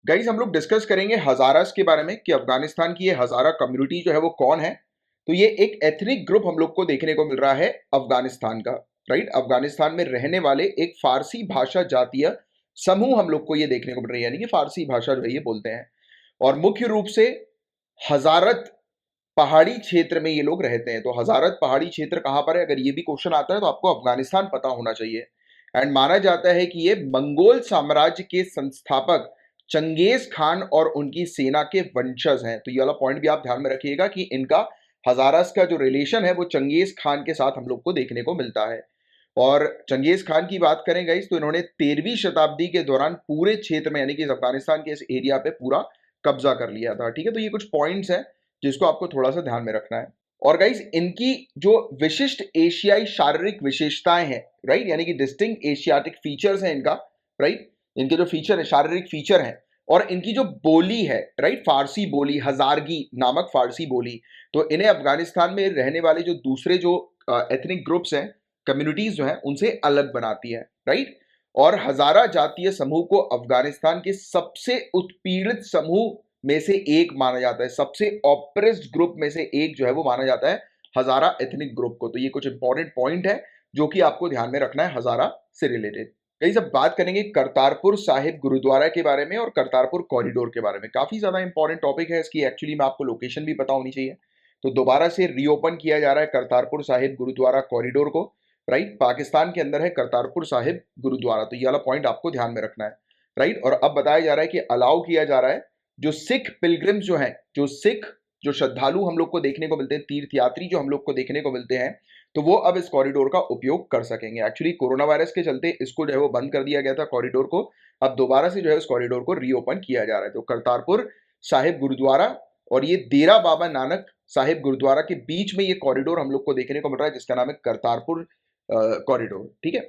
Guys हम लोग discuss करेंगे हजारास के बारे में कि अफगानिस्तान की ये हजारा कम्युनिटी जो है वो कौन है। तो ये एक एथनिक ग्रुप हम लोग को देखने को मिल रहा है अफगानिस्तान का। राइट, अफगानिस्तान में रहने वाले एक फारसी भाषा जातीय समूह हम लोग को ये देखने को मिल रही है, यानी कि फारसी भाषा जो है ये बोलते हैं। और मुख्य रूप से हजारत पहाड़ी क्षेत्र में ये लोग रहते हैं। तो हजारत पहाड़ी क्षेत्र कहां पर है, अगर ये भी क्वेश्चन आता है तो आपको अफगानिस्तान पता होना चाहिए। एंड माना जाता है कि ये मंगोल साम्राज्य के संस्थापक चंगेज खान और उनकी सेना के वंशज हैं। तो ये वाला पॉइंट भी आप ध्यान में रखिएगा कि इनका हजारास का जो रिलेशन है वो चंगेज खान के साथ हम लोग को देखने को मिलता है। और चंगेज खान की बात करें गाइस तो इन्होंने 13वीं शताब्दी के दौरान पूरे क्षेत्र में यानी कि अफगानिस्तान के इस एरिया पे पूरा कब्जा कर लिया था। ठीक है, तो ये कुछ पॉइंट्स हैं जिसको आपको थोड़ा सा ध्यान में रखना है। और गाइस इनकी जो विशिष्ट एशियाई शारीरिक विशेषताएं हैं, राइट, यानी कि डिस्टिंक्ट एशियाटिक फीचर्स हैं इनका, राइट, इनके जो फीचर है शारीरिक फीचर हैं, और इनकी जो बोली है, राइट, फारसी बोली, हजारगी नामक फारसी बोली, तो इन्हें अफगानिस्तान में रहने वाले जो दूसरे जो एथनिक ग्रुप्स हैं, कम्युनिटीज जो हैं, उनसे अलग बनाती है। राइट, और हजारा जातीय समूह को अफगानिस्तान के सबसे उत्पीड़ित समूह में से एक माना जाता है, सबसे ऑप्रेस्ड ग्रुप में से एक जो है वो माना जाता है हजारा एथनिक ग्रुप को। तो ये कुछ इंपॉर्टेंट पॉइंट है जो कि आपको ध्यान में रखना है हजारा से रिलेटेड। कई सब बात करेंगे करतारपुर साहिब गुरुद्वारा के बारे में और करतारपुर कॉरिडोर के बारे में। काफी ज्यादा इंपॉर्टेंट टॉपिक है, इसकी एक्चुअली में आपको लोकेशन भी पता होनी चाहिए। तो दोबारा से रीओपन किया जा रहा है करतारपुर साहिब गुरुद्वारा कॉरिडोर को। राइट, पाकिस्तान के अंदर है करतारपुर साहिब गुरुद्वारा। तो ये वाला पॉइंट आपको ध्यान में रखना है। राइट, और अब बताया जा रहा है कि अलाउ किया जा रहा है जो सिख पिलग्रिम्स जो हैं, जो सिख जो श्रद्धालु हम लोग को देखने को मिलते हैं, तीर्थयात्री जो हम लोग को देखने को मिलते हैं, तो वो अब इस कॉरिडोर का उपयोग कर सकेंगे। एक्चुअली कोरोना वायरस के चलते इसको जो है वो बंद कर दिया गया था कॉरिडोर को। अब दोबारा से जो है उस कॉरिडोर को रीओपन किया जा रहा है। तो करतारपुर साहिब गुरुद्वारा और ये डेरा बाबा नानक साहिब गुरुद्वारा के बीच में ये कॉरिडोर हम लोग को देखने को मिल रहा है, जिसका नाम है करतारपुर कॉरिडोर। ठीक है,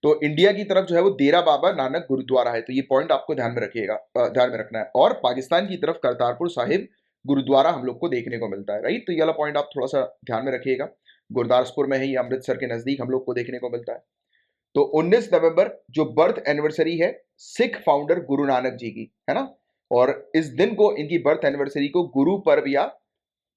तो इंडिया की तरफ जो है वो डेरा बाबा नानक गुरुद्वारा है। तो ये पॉइंट आपको ध्यान में रखिएगा, ध्यान में रखना है। और पाकिस्तान की तरफ करतारपुर साहिब गुरुद्वारा हम लोग को देखने को मिलता है। राइट, तो ये वाला पॉइंट आप थोड़ा सा ध्यान में रखिएगा। गुरदासपुर में है ये, अमृतसर के नजदीक हम लोग को देखने को मिलता है। तो 19 नवंबर जो बर्थ एनिवर्सरी है सिख फाउंडर गुरु नानक जी की, है ना, और इस दिन को इनकी बर्थ एनिवर्सरी को गुरु पर्व या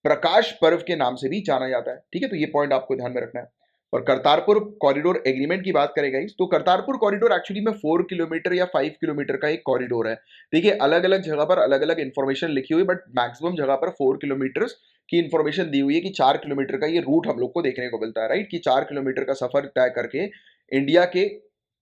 प्रकाश पर्व के नाम से भी जाना जाता है। ठीक है, तो ये पॉइंट आपको ध्यान में रखना है। और करतारपुर कॉरिडोर एग्रीमेंट की बात करें गाइस, तो करतारपुर कॉरिडोर एक्चुअली में 4 किलोमीटर या 5 किलोमीटर का एक कॉरिडोर है। देखिए अलग अलग जगह पर अलग अलग इंफॉर्मेशन लिखी हुई है, बट मैक्सिमम जगह पर 4 किलोमीटर की इंफॉर्मेशन दी हुई है कि 4 किलोमीटर का ये रूट हम लोग को देखने को मिलता है। राइट, कि 4 किलोमीटर का सफर तय करके इंडिया के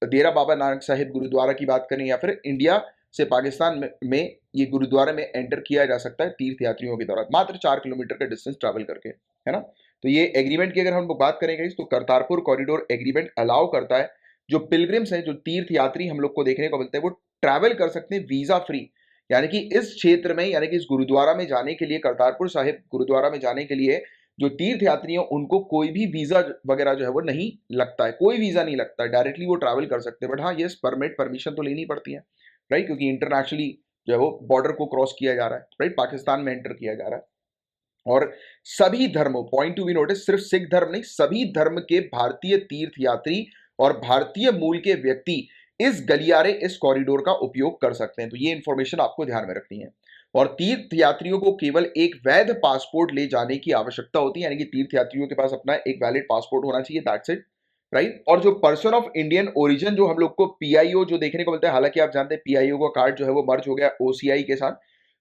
डेरा बाबा नानक साहिब गुरुद्वारा की बात करें या फिर इंडिया से पाकिस्तान में ये गुरुद्वारे में एंटर किया जा सकता है तीर्थ यात्रियों के दौरान, मात्र 4 किलोमीटर का डिस्टेंस ट्रैवल करके, है ना। तो ये एग्रीमेंट की अगर हम बात करेंगे तो करतारपुर कॉरिडोर एग्रीमेंट अलाउ करता है जो पिलग्रिम्स हैं, जो तीर्थ यात्री हम लोग को देखने को मिलते हैं, वो ट्रैवल कर सकते हैं वीजा फ्री। यानी कि इस क्षेत्र में, यानी कि इस गुरुद्वारा में जाने के लिए, करतारपुर साहिब गुरुद्वारा में जाने के लिए जो तीर्थ यात्री हैं उनको कोई भी वीजा वगैरह जो है वो नहीं लगता है, कोई वीजा नहीं लगता है, डायरेक्टली वो ट्रैवल कर सकते हैं। बट हाँ, ये परमिट परमिशन तो लेनी पड़ती है, राइट, क्योंकि इंटरनेशनली जो है वो बॉर्डर को क्रॉस किया जा रहा है, राइट, पाकिस्तान में एंटर किया जा रहा है। और सभी धर्मों, पॉइंट टू बी नोटिस, सिर्फ सिख धर्म नहीं, सभी धर्म के भारतीय तीर्थ यात्री और भारतीय मूल के व्यक्ति इस गलियारे, इस कॉरिडोर का उपयोग कर सकते हैं। तो ये इंफॉर्मेशन आपको ध्यान में रखनी है। और तीर्थ यात्रियों को केवल एक वैध पासपोर्ट ले जाने की आवश्यकता होती है, यानी कि तीर्थ यात्रियों के पास अपना एक वैलिड पासपोर्ट होना चाहिए, दैट्स इट। राइट, और जो पर्सन ऑफ इंडियन ओरिजिन जो हम लोग को पीआईओ जो देखने को मिलता है, हालांकि आप जानते हैं पीआईओ का कार्ड जो है वो मर्ज हो गया ओसीआई के साथ,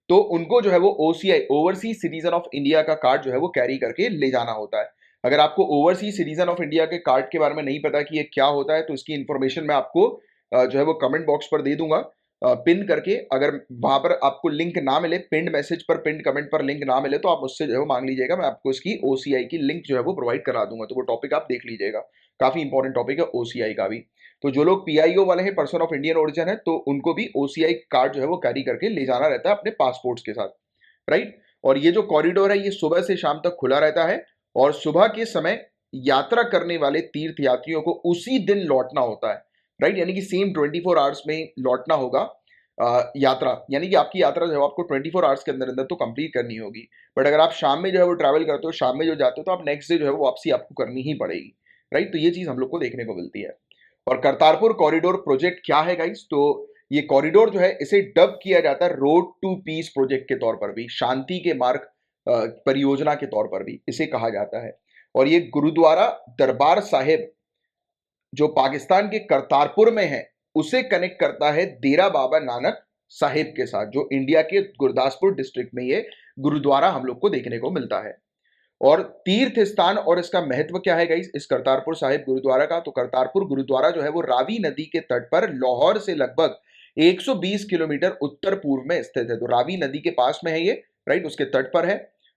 तो उनको जो है वो OCI, overseas citizen of India का कार्ड जो है वो कैरी करके ले जाना होता है। अगर आपको ओवरसीज सिटीजन ऑफ इंडिया के कार्ड के बारे में नहीं पता कि ये क्या होता है, तो इसकी इंफॉर्मेशन मैं आपको जो है वो कमेंट बॉक्स पर दे दूंगा पिन करके। अगर वहां पर आपको लिंक ना मिले, पिंड मैसेज पर, पिंड कमेंट पर लिंक ना मिले, तो आप मुझसे जो है वो मांग लीजिएगा, मैं आपको इसकी ओसीआई की लिंक जो है वो प्रोवाइड करा दूंगा। तो वो टॉपिक आप देख लीजिएगा, काफी इंपॉर्टेंट टॉपिक है ओसीआई का भी। तो जो लोग पीआईओ वाले हैं, पर्सन ऑफ इंडियन ओरिजिन है, तो उनको भी ओसीआई कार्ड जो है वो कैरी करके ले जाना रहता है अपने पासपोर्ट्स के साथ। राइट, और ये जो कॉरिडोर है ये सुबह से शाम तक खुला रहता है, और सुबह के समय यात्रा करने वाले तीर्थ यात्रियों को उसी दिन लौटना होता है। राइट, यानी कि सेम 24 आवर्स में लौटना होगा। यात्रा यानी कि आपकी यात्रा जो है आपको 24 आवर्स के अंदर अंदर तो कंप्लीट करनी होगी। बट अगर आप शाम में जो है वो ट्रैवल करते हो, शाम में जो जाते हो, तो आप नेक्स्ट डे जो है वो वापसी आपको करनी ही पड़ेगी। राइट, तो ये चीज हम लोग को देखने को मिलती है। और करतारपुर कॉरिडोर प्रोजेक्ट क्या है गाइस, तो ये कॉरिडोर जो है इसे डब किया जाता है रोड टू पीस प्रोजेक्ट के तौर पर भी, शांति के मार्ग परियोजना के तौर पर भी इसे कहा जाता है। और ये गुरुद्वारा दरबार साहिब जो पाकिस्तान के करतारपुर में है उसे कनेक्ट करता है डेरा बाबा नानक साहिब के साथ, जो इंडिया के गुरदासपुर डिस्ट्रिक्ट में ये गुरुद्वारा हम लोग को देखने को मिलता है। और तीर्थ स्थान और इसका महत्व क्या है गाइस इस करतारपुर साहिब गुरुद्वारा का, तो करतारपुर गुरुद्वारा जो है वो रावी नदी के तट पर लाहौर से लगभग 120 किलोमीटर उत्तर पूर्व में स्थित है। तो रावी नदी के पास में है ये, राइट, उसके तट पर है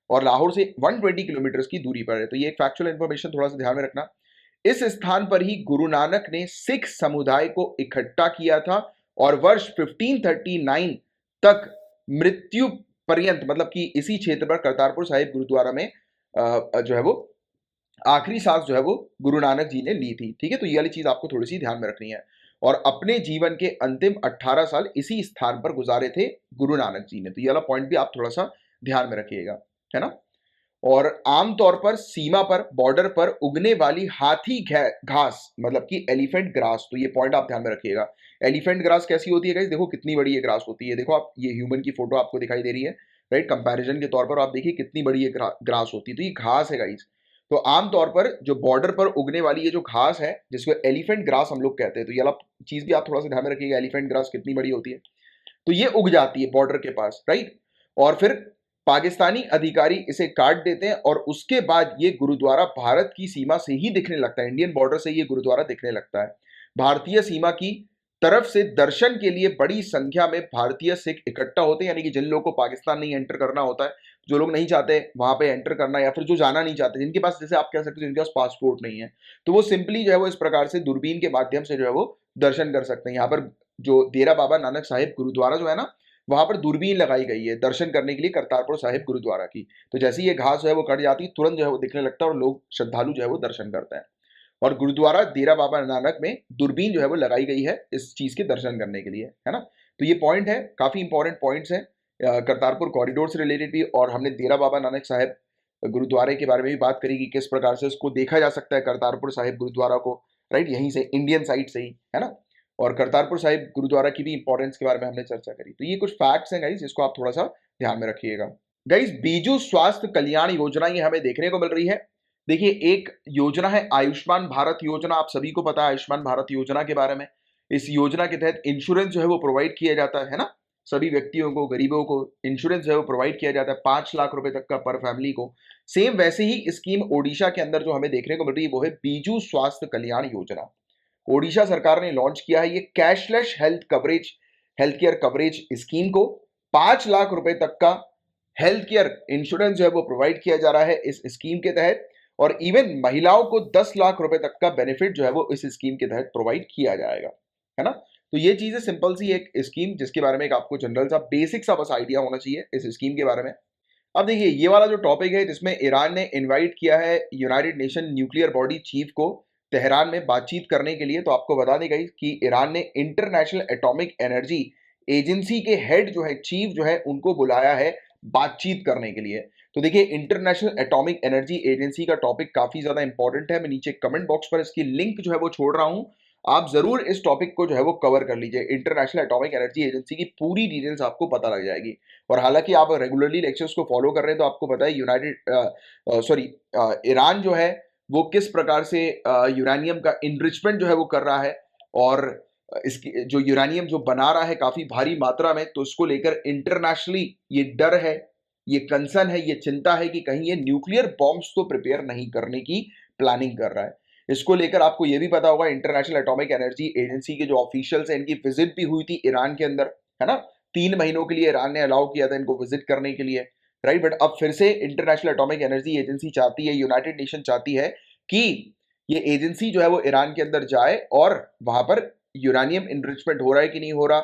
और लाहौर से 120 किलोमीटर की दूरी पर है। तो ये एक फैक्चुअल इंफॉर्मेशन थोड़ा सा ध्यान में रखना। इस स्थान पर ही गुरु नानक ने सिख समुदाय को इकट्ठा किया था और वर्ष 1539 तक मृत्यु पर्यंत, मतलब कि इसी क्षेत्र पर करतारपुर साहिब गुरुद्वारा में जो है वो आखिरी सांस जो है वो गुरु नानक जी ने ली थी। ठीक है, तो ये वाली चीज आपको थोड़ी सी ध्यान में रखनी है। और अपने जीवन के अंतिम 18 साल इसी स्थान पर गुजारे थे गुरु नानक जी ने। तो ये वाला पॉइंट भी आप थोड़ा सा ध्यान में रखिएगा, है ना। और आमतौर पर सीमा पर, बॉर्डर पर उगने वाली हाथी घास, मतलब कि एलिफेंट ग्रास, तो ये पॉइंट आप ध्यान में रखिएगा। एलिफेंट ग्रास कैसी होती है गाइस, देखो कितनी बड़ी ये ग्रास होती है। देखो आप, ये ह्यूमन की फोटो आपको दिखाई दे रही है, राइट, कंपैरिजन के तौर पर आप देखिए कितनी बड़ी ये ग्रास होती है। तो ये घास है गाइस। तो आमतौर पर जो बॉर्डर पर उगने वाली ये जो घास है जिसको एलिफेंट ग्रास हम लोग कहते हैं, तो ये वाला चीज भी आप थोड़ा सा ध्यान में रखिएगा, एलिफेंट ग्रास कितनी बड़ी होती है। तो ये उग जाती है बॉर्डर के पास, राइट। और फिर पाकिस्तानी अधिकारी इसे काट देते हैं और उसके बाद ये गुरुद्वारा भारत की सीमा से ही दिखने लगता है, इंडियन बॉर्डर से ये गुरुद्वारा दिखने लगता है। भारतीय सीमा की तरफ से दर्शन के लिए बड़ी संख्या में भारतीय सिख इकट्ठा होते हैं, यानी कि जिन लोगों को पाकिस्तान नहीं एंटर करना होता है, जो लोग नहीं चाहते वहां पे एंटर करना, या फिर जो जाना नहीं चाहते, जिनके पास, जैसे आप कह सकते हो जिनके पास पासपोर्ट नहीं है, तो वो सिंपली जो है वो इस प्रकार से दूरबीन के माध्यम से जो है वो दर्शन कर सकते हैं। यहाँ पर जो डेरा बाबा नानक साहिब गुरुद्वारा जो है ना, वहां पर दूरबीन लगाई गई है दर्शन करने के लिए करतारपुर साहिब गुरुद्वारा की। तो जैसे ये घास जो है वो कट जाती है, तुरंत जो है वो दिखने लगता है और लोग, श्रद्धालु जो है वो दर्शन करते हैं। और गुरुद्वारा डेरा बाबा नानक में दूरबीन जो है वो लगाई गई है इस चीज के दर्शन करने के लिए, है ना। तो ये पॉइंट है, काफी इंपॉर्टेंट पॉइंट्स है करतारपुर कॉरिडोर से रिलेटेड भी। और हमने डेरा बाबा नानक साहिब गुरुद्वारे के बारे में भी बात करी कि किस प्रकार से उसको देखा जा सकता है करतारपुर साहिब गुरुद्वारा को, राइट, यहीं से इंडियन साइड से ही, है ना। और करतारपुर साहिब गुरुद्वारा की भी इंपॉर्टेंस के बारे में हमने चर्चा करी। तो ये कुछ फैक्ट्स हैं गाइस, जिसको आप थोड़ा सा ध्यान में रखिएगा। गाइस, बीजू स्वास्थ्य कल्याण योजना ये हमें देखने को मिल रही है। देखिए, एक योजना है आयुष्मान भारत योजना, आप सभी को पता है आयुष्मान भारत योजना के बारे में। इस योजना के तहत इंश्योरेंस जो है वो प्रोवाइड किया जाता है ना, सभी व्यक्तियों को, गरीबों को इंश्योरेंस जो है वो प्रोवाइड किया जाता है 5 लाख रुपए तक का पर फैमिली को। सेम वैसे ही स्कीम ओडिशा के अंदर जो हमें देखने को मिल रही है वो है बीजू स्वास्थ्य कल्याण योजना। ओडिशा सरकार ने लॉन्च किया है ये cashless health care coverage scheme को। 5 लाख रुपए तक का हेल्थ केयर इंश्योरेंस जो है वो प्रोवाइड किया जा रहा है इस स्कीम के तहत। और इवन महिलाओं को 10 लाख रुपए तक का बेनिफिट जो है वो इस स्कीम के तहत प्रोवाइड किया जाएगा, है ना। तो ये चीज है, सिंपल सी एक स्कीम जिसके बारे में एक आपको जनरल सा बेसिक सा बस आइडिया होना चाहिए इस स्कीम के बारे में। अब देखिए, ये वाला जो टॉपिक है जिसमें ईरान ने इनवाइट किया है United nation nuclear body chief को तेहरान में बातचीत करने के लिए, तो आपको बता दें गाइस कि ईरान ने इंटरनेशनल एटॉमिक एनर्जी एजेंसी के हेड जो है, चीफ जो है, उनको बुलाया है बातचीत करने के लिए। तो देखिए, इंटरनेशनल एटॉमिक एनर्जी एजेंसी का टॉपिक काफी ज्यादा इंपॉर्टेंट है। मैं नीचे कमेंट बॉक्स पर इसकी लिंक जो है वो छोड़ रहा हूं, आप जरूर इस टॉपिक को जो है वो कवर कर लीजिए। इंटरनेशनल एटॉमिक एनर्जी एजेंसी की पूरी डिटेल्स आपको पता लग जाएगी। और हालांकि आप रेगुलरली लेक्चर्स को फॉलो कर रहे हैं तो आपको पता है ईरान जो है वो किस प्रकार से यूरेनियम का इनरिचमेंट जो है वो कर रहा है, और इसकी जो यूरेनियम जो बना रहा है काफी भारी मात्रा में, तो इसको लेकर इंटरनेशनली ये डर है, ये कंसर्न है, ये चिंता है कि कहीं ये न्यूक्लियर बॉम्ब्स तो प्रिपेयर नहीं करने की प्लानिंग कर रहा है। इसको लेकर आपको ये भी पता होगा, इंटरनेशनल एटॉमिक एनर्जी एजेंसी के जो ऑफिशियल्स हैं इनकी विजिट भी हुई थी ईरान के अंदर, है ना। 3 महीनों के लिए ईरान ने अलाउ किया था इनको विजिट करने के लिए, राइट। बट अब फिर से इंटरनेशनल एटॉमिक एनर्जी एजेंसी चाहती है, यूनाइटेड नेशन चाहती है कि ये एजेंसी जो है वो ईरान के अंदर जाए और वहां पर यूरेनियम इनरिचमेंट हो रहा है कि नहीं हो रहा,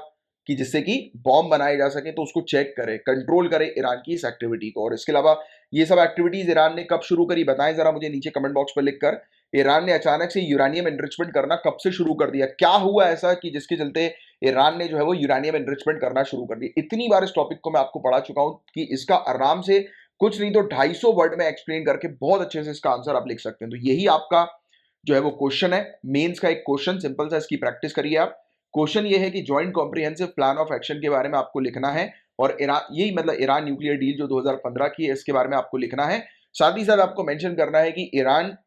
कि जिससे कि बॉम्ब बनाए जा सके, तो उसको चेक करे, कंट्रोल करे ईरान की इस एक्टिविटी को। और इसके अलावा ये सब एक्टिविटीज ईरान ने कब शुरू करी, बताएं जरा मुझे नीचे कमेंट बॉक्स पर लिखकर। ईरान ने अचानक से यूरेनियम एनरिचमेंट करना कब से शुरू कर दिया, क्या हुआ ऐसा कि जिसके चलते ईरान ने जो है वो यूरेनियम एनरिचमेंट करना शुरू कर दिया। इतनी बार इस टॉपिक को मैं आपको पढ़ा चुका हूं कि इसका आराम से कुछ नहीं तो 250 वर्ड में एक्सप्लेन करके बहुत अच्छे से इसका आंसर आप लिख सकते हैं। तो यही आपका जो है वो क्वेश्चन है, मेंस का एक क्वेश्चन, सिंपल सा, इसकी प्रैक्टिस करिए आप। क्वेश्चन ये है कि joint comprehensive plan of action के बारे में आपको लिखना है, और ईरान, यही मतलब ईरान न्यूक्लियर डील जो 2015 की है इसके बारे में आपको लिखना है। साथ ही साथ आपको मेंशन करना है कि ईरान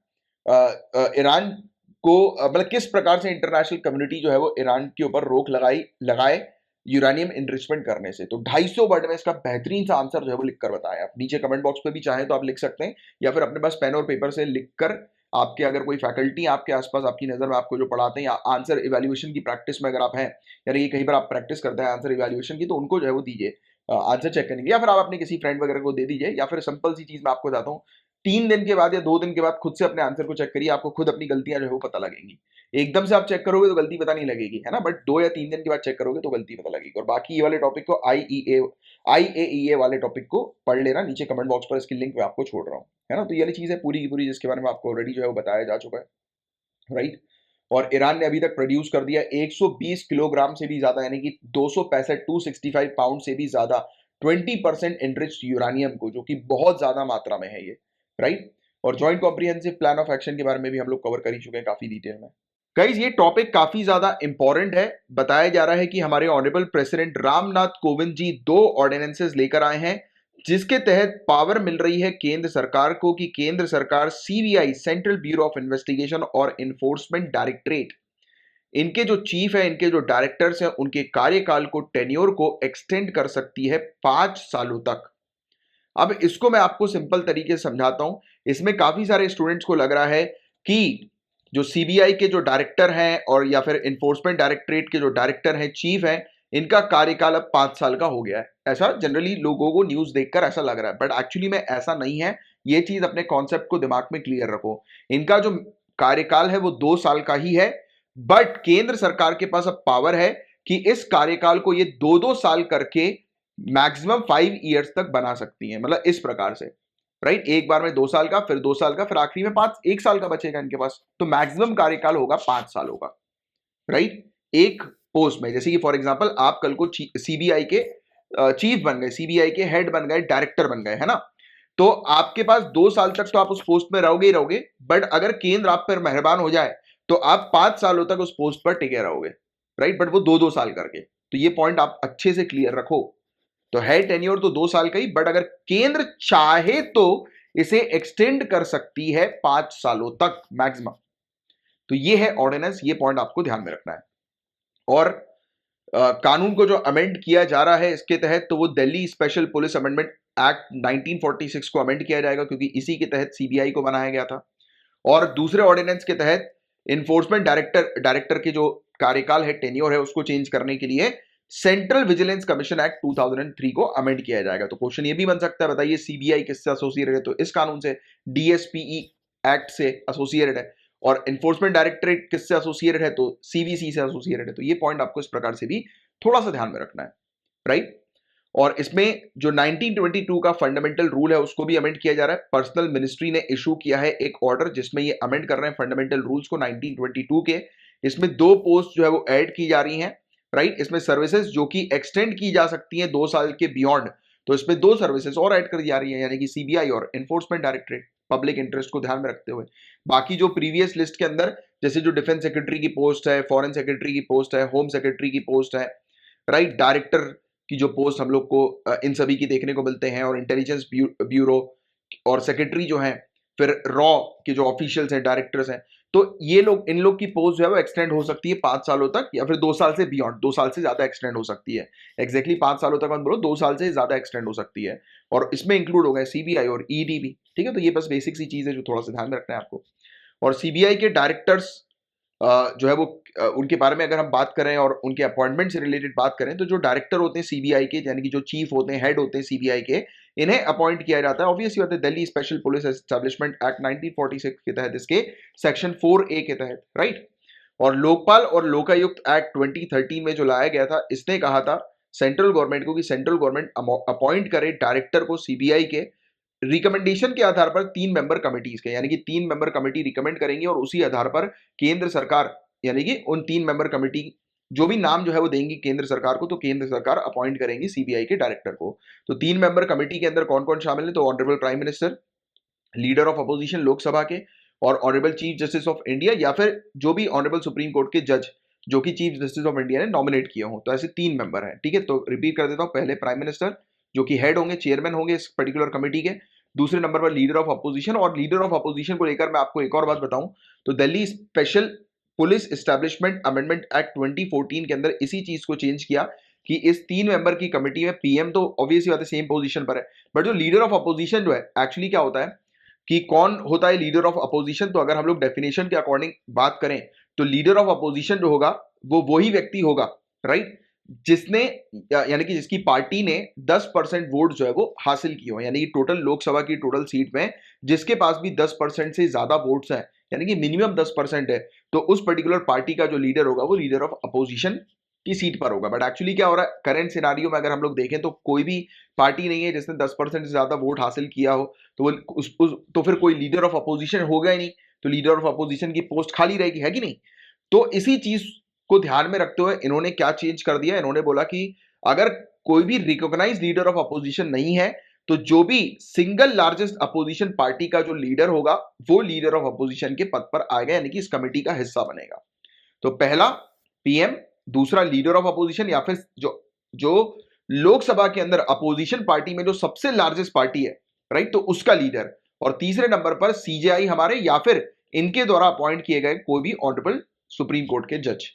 को मतलब किस प्रकार से इंटरनेशनल कम्युनिटी जो है वो ईरान के ऊपर रोक लगाए यूरेनियम इनरिचमेंट करने से। तो 250 वर्ड में इसका बेहतरीन सा आंसर जो है वो लिखकर बताएं। आप नीचे कमेंट बॉक्स पे भी चाहें तो आप लिख सकते हैं, या फिर अपने पास पेन और पेपर से लिखकर आपके अगर कोई फैकल्टी आपके आसपास आपकी नजर में आपको जो पढ़ाते हैं, या आंसर इवैल्यूएशन की प्रैक्टिस में अगर आप हैं, यानी कि कहीं पर आप प्रैक्टिस करते हैं आंसर इवैल्यूएशन की, तो उनको जो है वो दीजिए आंसर चेक करने के, या फिर आप अपने किसी फ्रेंड वगैरह को दे दीजिए। या फिर सिंपल सी चीज मैं आपको बताता हूँ, 3 दिन के बाद या 2 दिन के बाद खुद से अपने आंसर को चेक करिए, आपको खुद अपनी गलतियां जो है वो पता लगेंगी। एकदम से आप चेक करोगे तो गलती पता नहीं लगेगी, है ना, बट 2 या 3 दिन के बाद चेक करोगे तो गलती पता लगेगी। और बाकी ये वाले टॉपिक को IAEA वाले टॉपिक को पढ़ लेना, नीचे कमेंट बॉक्स पर इसकी लिंक मैं आपको छोड़ रहा हूँ, है ना। तो ये वाली चीज है पूरी की पूरी जिसके बारे में आपको ऑलरेडी जो है वो बताया जा चुका है, राइट। और ईरान ने अभी तक प्रोड्यूस कर दिया 120 किलोग्राम से भी ज्यादा, यानी कि 265 पाउंड से भी ज्यादा 20% एनरिच्ड यूरानियम को, जो कि बहुत ज्यादा मात्रा में है ये, राइट। और joint comprehensive plan of action के बारे में भी हम लोग कवर कर ही चुके हैं काफी डिटेल में। गाइस ये टॉपिक काफी ज्यादा इंपॉर्टेंट है। बताया जा रहा है कि हमारे honourable president Ramnath Kovind ji 2 ordinances लेकर आए हैं, जिसके तहत पावर मिल रही है केंद्र सरकार को कि केंद्र सरकार CBI, central bureau of investigation और इन्फोर्समेंट डायरेक्टरेट, इनके जो चीफ है, इनके जो डायरेक्टर्स हैं, उनके कार्यकाल को, टेन्योर को एक्सटेंड कर सकती है 5 सालों तक। अब इसको मैं आपको सिंपल तरीके से समझाता हूं। इसमें काफी सारे स्टूडेंट्स को लग रहा है कि जो CBI के जो डायरेक्टर हैं और या फिर इन्फोर्समेंट डायरेक्टरेट के जो डायरेक्टर हैं, चीफ हैं, इनका कार्यकाल अब 5 साल का हो गया है। ऐसा जनरली लोगों को न्यूज देखकर ऐसा लग रहा है, बट एक्चुअली में ऐसा नहीं है। ये चीज अपने कॉन्सेप्ट को दिमाग में क्लियर रखो। इनका जो कार्यकाल है वो 2 साल का ही है, बट केंद्र सरकार के पास अब पावर है कि इस कार्यकाल को ये 2-2 साल करके मैक्सिमम 5 ईयर्स तक बना सकती है। मतलब इस प्रकार से, राइट, एक बार में 2 साल का, फिर 2 साल का, फिर आखिरी में 1 साल का बचेगा इनके पास। तो मैक्सिमम कार्यकाल होगा 5 सालों का, राइट। एक पोस्ट में, जैसे कि फॉर एग्जांपल आप कल को CBI के चीफ बन गए, CBI के हेड बन गए, डायरेक्टर बन गए, है ना, तो आपके पास 2 साल तक तो आप उस पोस्ट में रहोगे ही रहोगे, बट अगर केंद्र आप पर मेहरबान हो जाए तो आप 5 सालों तक उस पोस्ट पर टिके रहोगे, राइट, बट वो 2-2 साल करके। तो ये पॉइंट आप अच्छे से क्लियर रखो। तो है टेन्योर तो 2 साल का ही, बट अगर केंद्र चाहे तो इसे एक्सटेंड कर सकती है 5 सालों तक मैक्सिमम। तो ये है ऑर्डिनेंस, ये पॉइंट आपको ध्यान में रखना है। और कानून को जो अमेंड किया जा रहा है इसके तहत, तो वो Delhi special police amendment act 1946 को अमेंड किया जाएगा, क्योंकि इसी के तहत CBI को बनाया गया था। और दूसरे ऑर्डिनेंस के तहत इन्फोर्समेंट डायरेक्टर के जो कार्यकाल है, टेन्योर है, उसको चेंज करने के लिए सेंट्रल विजिलेंस कमीशन एक्ट 2003 को अमेंड किया जाएगा। तो क्वेश्चन ये भी बन सकता है, बताइए CBI किससे एसोसिएटेड है, तो इस कानून से, DSPE एक्ट से एसोसिएटेड है। और इन्फोर्समेंट डायरेक्टरेट किससे एसोसिएटेड है, तो CVC से एसोसिएटेड है। तो ये पॉइंट आपको इस प्रकार से भी थोड़ा सा ध्यान में रखना है, राइट। और इसमें जो 1922 का फंडामेंटल रूल है उसको भी अमेंड किया जा रहा है। पर्सनल मिनिस्ट्री ने इशू किया है एक ऑर्डर जिसमें ये अमेंड कर रहे हैं फंडामेंटल रूल्स को 1922 के। इसमें 2 पोस्ट जो है वो ऐड की जा रही हैं, राइट। इसमें सर्विसेज जो कि एक्सटेंड की जा सकती हैं 2 साल के बियॉन्ड, तो इसमें 2 सर्विसेज और ऐड कर जा रही है, यानी कि CBI और इन्फोर्समेंट डायरेक्टरेट, पब्लिक इंटरेस्ट को ध्यान में रखते हुए। बाकी जो प्रीवियस लिस्ट के अंदर, जैसे जो डिफेंस सेक्रेटरी की पोस्ट है, फॉरेन सेक्रेटरी की पोस्ट है, होम सेक्रेटरी की पोस्ट है, राइट, डायरेक्टर की जो पोस्ट हम लोग को इन सभी की देखने को मिलते हैं, और इंटेलिजेंस ब्यूरो और सेक्रेटरी जो हैं, फिर रॉ के जो ऑफिशियल्स हैं, डायरेक्टर्स हैं, तो ये लोग, इन लोग की पोस्ट जो है वो एक्सटेंड हो सकती है 5 सालों तक, या फिर 2 साल से बियॉन्ड, 2 साल से ज्यादा एक्सटेंड हो सकती है। एग्जैक्टली 5 सालों तक मत बोलो, 2 साल से ज्यादा एक्सटेंड हो सकती है। और इसमें इंक्लूड हो गए CBI और ED भी, ठीक है। तो ये बस बेसिक सी चीज है जो थोड़ा सा ध्यान में रखना है आपको। और CBI के डायरेक्टर्स जो है वो उनके बारे में अगर हम बात करें और उनके अपॉइंटमेंट से रिलेटेड बात करें, तो जो डायरेक्टर होते हैं CBI के, यानी कि जो चीफ होते हैं, हेड होते हैं CBI के, इन्हें अपॉइंट किया जाता है ऑब्वियसली बात है Delhi special police establishment act 1946 के तहत, इसके सेक्शन 4A के तहत, राइट। और लोकपाल और लोकायुक्त एक्ट 2013 में जो लाया गया था, इसने कहा था सेंट्रल गवर्नमेंट को कि सेंट्रल गवर्नमेंट अपॉइंट करे डायरेक्टर को CBI के रिकमेंडेशन के आधार पर 3 मेंबर कमिटीज के, यानी कि 3 मेंबर कमिटी रिकमेंड करेंगी, और उसी आधार पर केंद्र सरकार, यानी कि उन 3 मेंबर कमिटी जो भी नाम जो है वो देंगी केंद्र सरकार को, तो केंद्र सरकार अपॉइंट करेंगी CBI के डायरेक्टर को। तो 3 मेंबर कमिटी के अंदर कौन कौन शामिल है, तो honourable prime minister, leader of opposition Lok Sabha के, और honourable chief justice of India, या फिर जो भी ऑनरेबल सुप्रीम कोर्ट के जज जो कि चीफ जस्टिस ऑफ इंडिया ने नॉमिनेट किए हों। तो ऐसे 3 मेंबर हैं, ठीक है। तो रिपीट कर देता हूं, पहले प्राइम मिनिस्टर जो कि हेड होंगे, चेयरमैन होंगे इस पर्टिकुलर कमेटी के। दूसरे नंबर पर लीडर ऑफ अपोजिशन, और लीडर ऑफ अपोजिशन को लेकर मैं आपको एक और बात बताऊं तो Delhi special police establishment amendment act 2014 के अंदर इसी चीज को चेंज किया कि इस 3 मेंबर की कमेटी में पीएम तो ऑब्वियसली बात है सेम पोजीशन पर है, बट जो लीडर ऑफ अपोजिशन जो है एक्चुअली क्या होता है कि कौन होता है लीडर ऑफ अपोजिशन। तो अगर हम लोग डेफिनेशन के अकॉर्डिंग बात करें तो लीडर ऑफ अपोजिशन जो होगा वो वही व्यक्ति होगा, राइट, जिसने यानी कि जिसकी पार्टी ने 10% वोट जो है वो हासिल किए हो, यानी कि टोटल लोकसभा की टोटल सीट में जिसके पास भी 10% से ज्यादा वोट्स हैं, यानी कि मिनिमम 10% है, तो उस पर्टिकुलर पार्टी का जो लीडर होगा वो लीडर ऑफ अपोजिशन की सीट पर होगा। बट एक्चुअली क्या हो रहा है करंट सिनारियो में, अगर हम लोग देखें तो कोई भी पार्टी नहीं है जिसने 10% से ज्यादा वोट हासिल किया हो, तो वो तो फिर कोई लीडर ऑफ अपोजिशन होगा ही नहीं, तो लीडर ऑफ अपोजिशन की पोस्ट खाली रहेगी, है कि नहीं। तो इसी चीज को ध्यान में रखते हुए इन्होंने क्या चेंज कर दिया, इन्होंने बोला कि अगर कोई भी रिकॉग्नाइज लीडर ऑफ अपोजिशन नहीं है तो जो भी सिंगल लार्जेस्ट अपोजिशन पार्टी का जो लीडर होगा वो लीडर ऑफ अपोजिशन के पद पर आएगा, यानी कि इस कमेटी का हिस्सा बनेगा। तो पहला पीएम, दूसरा लीडर ऑफ अपोजिशन या फिर जो जो लोकसभा के अंदर अपोजिशन पार्टी में जो सबसे लार्जेस्ट पार्टी है, राइट, तो उसका लीडर, और तीसरे नंबर पर सीजेआई हमारे या फिर इनके द्वारा अपॉइंट किए गए कोई भी ऑनरेबल सुप्रीम कोर्ट के जज।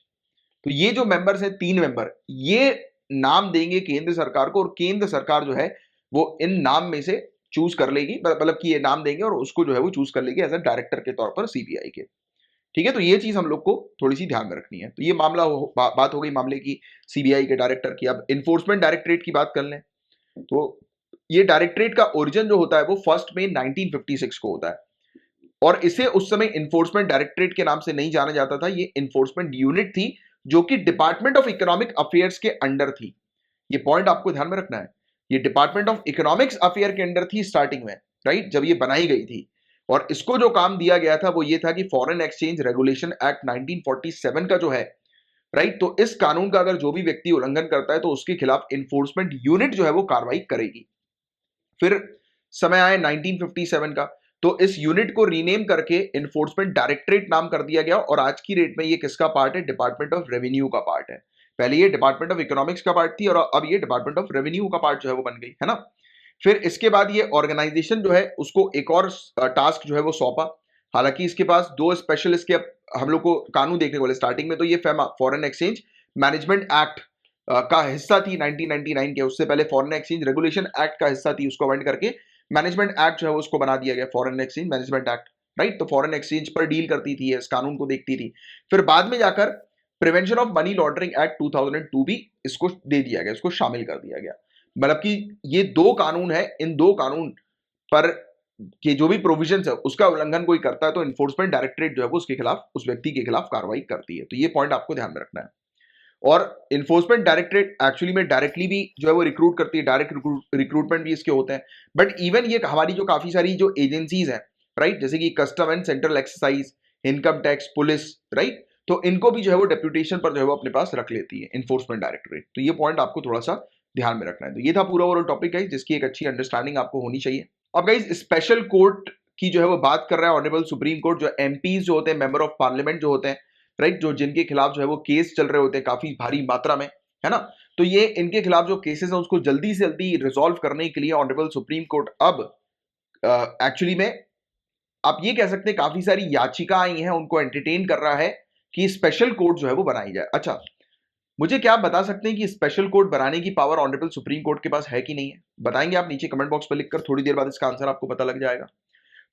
तो ये जो मेंबर्स हैं 3 मेंबर, ये नाम देंगे केंद्र सरकार को, और केंद्र सरकार जो है वो इन नाम में से चूज कर लेगी, मतलब कि ये नाम देंगे और उसको जो है वो चूज कर लेगी एज अ डायरेक्टर के तौर पर सीबीआई के, ठीक है। तो ये चीज हम लोग को थोड़ी सी ध्यान में रखनी है। तो ये मामला बात हो गई मामले की सीबीआई के डायरेक्टर की। अब इन्फोर्समेंट डायरेक्टरेट की बात कर लें तो ये डायरेक्टरेट का ओरिजिन जो होता है वो 1 मई 1956 को होता है, और इसे उस समय इन्फोर्समेंट डायरेक्टरेट के नाम से नहीं जाना जाता था, ये इन्फोर्समेंट यूनिट थी जो कि डिपार्टमेंट ऑफ इकोनॉमिक अफेयर्स के अंडर थी। ये पॉइंट आपको ध्यान में रखना है, ये डिपार्टमेंट ऑफ इकोनॉमिक्स अफेयर के अंडर थी स्टार्टिंग में, राइट, जब ये बनाई गई थी। और इसको जो काम दिया गया था वो ये था कि फॉरेन एक्सचेंज रेगुलेशन एक्ट 1947 का जो है, राइट, तो इस कानून का अगर जो भी व्यक्ति उल्लंघन करता है तो उसके खिलाफ इन्फोर्समेंट यूनिट जो है वो कार्रवाई करेगी। फिर समय आया 1957 का, तो इस यूनिट को रीनेम करके इन्फोर्समेंट डायरेक्टरेट नाम कर दिया गया, और आज की डेट में ये किसका पार्ट है, डिपार्टमेंट ऑफ रेवेन्यू का पार्ट है। पहले ये डिपार्टमेंट ऑफ इकोनॉमिक्स का पार्ट थी और अब ये डिपार्टमेंट ऑफ रेवेन्यू का पार्ट जो है वो बन गई, है ना। फिर इसके बाद ये ऑर्गेनाइजेशन जो है उसको एक और टास्क जो है वो सौंपा। हालांकि इसके पास 2 स्पेशल इसके हम लोग को कानून देखने को मिले। स्टार्टिंग में तो ये FEMA foreign exchange management act का हिस्सा थी 1999 के, उससे पहले फॉरेन एक्सचेंज रेगुलेशन एक्ट का हिस्सा थी, उसको अमेंड करके मैनेजमेंट एक्ट जो है उसको बना दिया गया foreign exchange management act, right. तो फॉरेन एक्सचेंज पर डील करती थी, इस कानून को देखती थी। फिर बाद में जाकर prevention of money laundering act 2002 भी इसको दे दिया गया, इसको शामिल कर दिया गया। मतलब कि ये 2 कानून है, इन 2 कानून पर के जो भी प्रोविजंस है उसका उल्लंघन कोई करता है तो इन्फोर्समेंट डायरेक्टरेट जो है वो उसके खिलाफ, उस व्यक्ति के खिलाफ कार्रवाई करती है। तो ये पॉइंट आपको ध्यान में रखना है। और इन्फोर्समेंट डायरेक्टरेट एक्चुअली में डायरेक्टली भी जो है वो रिक्रूट करती है, डायरेक्ट रिक्रूटमेंट भी इसके होते हैं। बट इवन ये हमारी जो काफी सारी जो एजेंसीज हैं, राइट, जैसे कि custom and central excise, income tax, police, right, तो इनको भी जो है वो डेप्यूटेशन पर जो है वो अपने पास रख लेती है इन्फोर्समेंट डायरेक्टरेट। तो ये पॉइंट आपको थोड़ा सा ध्यान में रखना है। तो ये था पूरा ओवरऑल टॉपिक गाइस, जिसकी एक अच्छी अंडरस्टैंडिंग आपको होनी चाहिए। अब गाइस स्पेशल कोर्ट की जो है वो बात कर रहा है ऑनरेबल सुप्रीम कोर्ट, जो एमपीज जो होते हैं, मेंबर ऑफ पार्लियामेंट जो होते हैं, राइट, जो जिनके खिलाफ जो है वो केस चल रहे होते हैं काफी भारी मात्रा में, है ना। तो ये इनके खिलाफ जो केसेस हैं उसको जल्दी से जल्दी रिजॉल्व करने के लिए ऑनरेबल सुप्रीम कोर्ट अब एक्चुअली में आप ये कह सकते हैं काफी सारी याचिका आई हैं, उनको एंटरटेन कर रहा है कि स्पेशल कोर्ट जो है वो बनाई जाए। अच्छा, मुझे क्या आप बता सकते हैं कि स्पेशल कोर्ट बनाने की पावर ऑनरेबल सुप्रीम कोर्ट के पास है कि नहीं है? बताएंगे आप नीचे कमेंट बॉक्स पर लिखकर, थोड़ी देर बाद इसका आंसर आपको पता लग जाएगा।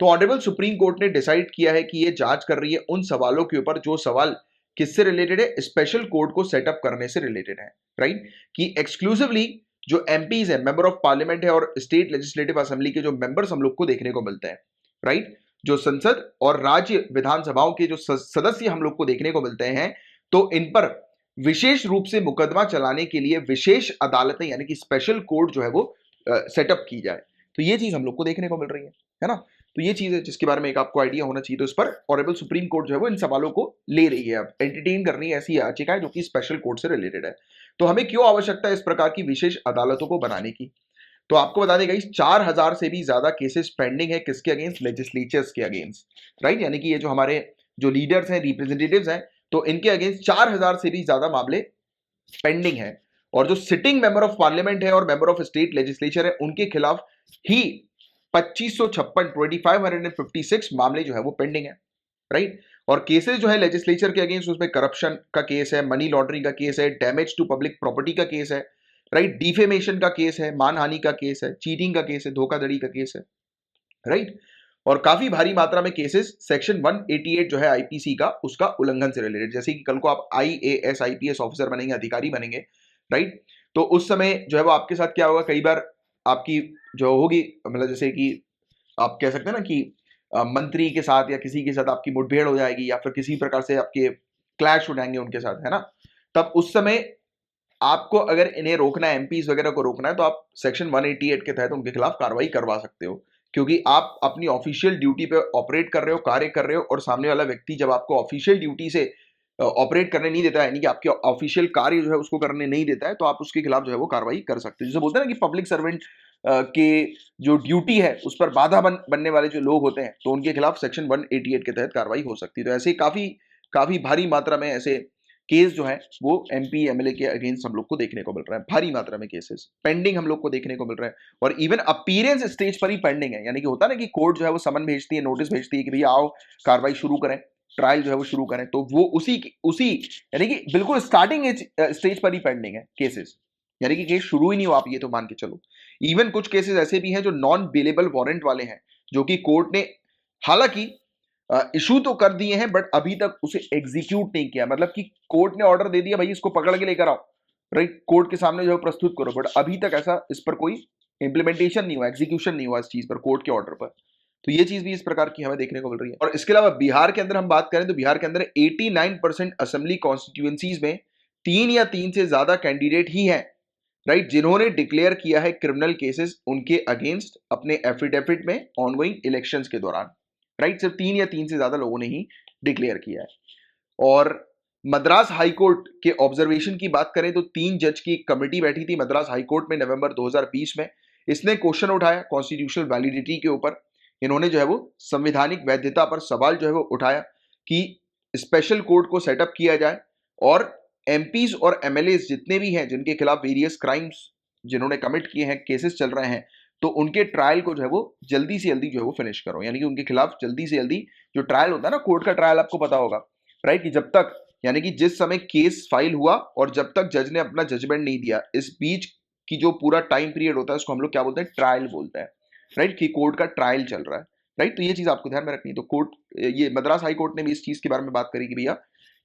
तो ऑनरेबल सुप्रीम कोर्ट ने डिसाइड किया है कि ये जांच कर रही है उन सवालों के ऊपर जो सवाल किससे रिलेटेड है, स्पेशल कोर्ट को सेटअप करने से रिलेटेड है, राइट, कि एक्सक्लूसिवली जो एमपीज है, मेंबर ऑफ पार्लियामेंट है, और स्टेट लेजिस्लेटिव असेंबली के जो मेंबर्स हम लोग को देखने को मिलते हैं, राइट, जो संसद और राज्य विधानसभाओं के जो सदस्य हम लोग को देखने को मिलते हैं, तो इन पर विशेष रूप से मुकदमा चलाने के लिए विशेष अदालतें यानी कि स्पेशल कोर्ट जो है वो सेटअप की जाए। तो ये चीज हम लोग को देखने को मिल रही है ना। तो ये चीज है जिसके बारे में एक आपको आइडिया होना चाहिए। तो इस पर ऑनरेबल सुप्रीम कोर्ट जो है वो इन सवालों को ले रही है, अब एंटरटेन कर रही है ऐसी याचिकाएं जो कि स्पेशल कोर्ट से रिलेटेड है। तो हमें क्यों आवश्यकता है इस प्रकार की विशेष अदालतों को बनाने की? तो आपको बता दें गाइस 4000 से भी ज्यादा केसेस पेंडिंग है, किसके अगेंस्ट? लेजिस्लेचर्स के अगेंस्ट, राइट, यानी कि ये जो हमारे जो लीडर्स हैं, रिप्रेजेंटेटिव्स हैं, तो इनके अगेंस्ट 4000 से भी ज्यादा मामले पेंडिंग है। और जो सिटिंग मेंबर ऑफ पार्लियामेंट है और मेंबर ऑफ स्टेट लेजिस्लेचर है, उनके खिलाफ ही 2556 मामले जो है वो पेंडिंग है, राइट। और केसेस जो है लेजिस्लेचर के अगेंस्ट, उसमें करप्शन का केस है, मनी लॉन्ड्रिंग का केस है, डैमेज टू पब्लिक प्रॉपर्टी का केस है, राइट, डिफेमेशन का केस है, मानहानि का केस है, चीटिंग का केस है, धोखाधड़ी का केस है, राइट। और काफी भारी मात्रा में केसेस सेक्शन 188 जो है आईपीसी का, उसका उल्लंघन से रिलेटेड, जैसे कि कल को आप आईएएस आईपीएस ऑफिसर बनेंगे, अधिकारी बनेंगे, राइट। तो उस समय जो है वो आपके साथ क्या होगा, कई बार आपकी जो होगी, मतलब जैसे कि आप कह सकते हैं ना कि मंत्री के साथ या किसी के साथ आपकी मुठभेड़ हो जाएगी, या फिर किसी प्रकार से आपके क्लैश हो जाएंगे उनके साथ, है ना। तब उस समय आपको अगर इन्हें रोकना है, एमपीज वगैरह को रोकना है, तो आप सेक्शन 188 के तहत उनके खिलाफ कार्रवाई करवा सकते हो, क्योंकि आप अपनी ऑफिशियल ड्यूटी पे ऑपरेट कर रहे हो, कार्य कर रहे हो, और सामने वाला व्यक्ति जब आपको ऑफिशियल ड्यूटी से ऑपरेट करने नहीं देता है, यानी कि आपके ऑफिशियल कार्य जो है उसको करने नहीं देता है, तो आप उसके खिलाफ जो है वो कार्रवाई कर सकते हो। जैसे बोलते हैं ना कि पब्लिक सर्वेंट के जो ड्यूटी है उस पर बाधा बनने वाले जो लोग होते हैं, तो उनके खिलाफ सेक्शन 188 के तहत कार्रवाई हो सकती है। तो ऐसे काफी काफी भारी मात्रा में ऐसे केस जो है वो एमपी एमएलए के अगेंस्ट हम लोग को देखने को मिल रहा है, भारी मात्रा में केसेस पेंडिंग हम लोग को देखने को मिल रहा है। और इवन अपीयरेंस स्टेज पर ही पेंडिंग है, यानी कि होता है ना कि कोर्ट जो है वो समन भेजती है, नोटिस भेजती है कि भैया आओ कार्रवाई शुरू करें, ट्रायल जो है वो शुरू करें, तो वो उसी यानी कि बिल्कुल स्टार्टिंग स्टेज पर ही पेंडिंग है केसेस, यानी कि केस शुरू ही नहीं हुआ, आप ये तो मान के चलो। इवन कुछ केसेस ऐसे भी हैं जो नॉन बेलेबल वारंट वाले हैं, जो कि कोर्ट ने हालांकि इशू तो कर दिए हैं, बट अभी तक उसे एग्जीक्यूट नहीं किया। मतलब कि कोर्ट ने ऑर्डर दे दिया, भाई इसको पकड़ के लेकर आओ, राइट, कोर्ट के सामने जो है प्रस्तुत करो, बट अभी तक ऐसा इस पर कोई इंप्लीमेंटेशन नहीं हुआ, एग्जीक्यूशन नहीं हुआ इस चीज पर, कोर्ट के ऑर्डर पर। तो ये चीज भी इस प्रकार की हमें देखने को मिल रही है। और इसके अलावा बिहार के अंदर हम बात करें तो बिहार के अंदर 89% असेंबली कॉन्स्टिट्यूएंसीज में 3 से ज्यादा कैंडिडेट ही हैं, राइट, जिन्होंने डिक्लेयर किया है क्रिमिनल केसेस उनके अगेंस्ट अपने एफिडेविट में ऑनगोइंग इलेक्शंस के दौरान, राइट। सिर्फ 3 से ज्यादा लोगों ने ही डिक्लेयर किया है। और मद्रास हाईकोर्ट के ऑब्जर्वेशन की बात करें तो 3 जज की एक कमेटी बैठी थी मद्रास हाईकोर्ट में नवंबर 2020 में। इसने क्वेश्चन उठाया कॉन्स्टिट्यूशनल वैलिडिटी के ऊपर। इन्होंने जो है वो संवैधानिक वैधता पर सवाल जो है वो उठाया कि स्पेशल कोर्ट को सेटअप किया जाए, और एमपीज और एमएलए जितने भी हैं जिनके खिलाफ वेरियस क्राइम्स जिन्होंने कमिट किए हैं, केसेस चल रहे हैं, तो उनके ट्रायल को जो है वो जल्दी से जल्दी जो है वो फिनिश करो, यानी कि उनके खिलाफ जल्दी से जल्दी जो ट्रायल होता है ना, कोर्ट का ट्रायल आपको पता होगा, राइट, कि जब तक, यानी कि जिस समय केस फाइल हुआ और जब तक जज ने अपना जजमेंट नहीं दिया, इस बीच की जो पूरा टाइम पीरियड होता है उसको हम लोग क्या बोलते हैं, ट्रायल बोलते हैं, राइट, कि कोर्ट का ट्रायल चल रहा है, राइट। तो ये चीज आपको ध्यान में रखनी है। तो कोर्ट, ये मद्रास हाई कोर्ट ने भी इस चीज के बारे में बात करी कि भैया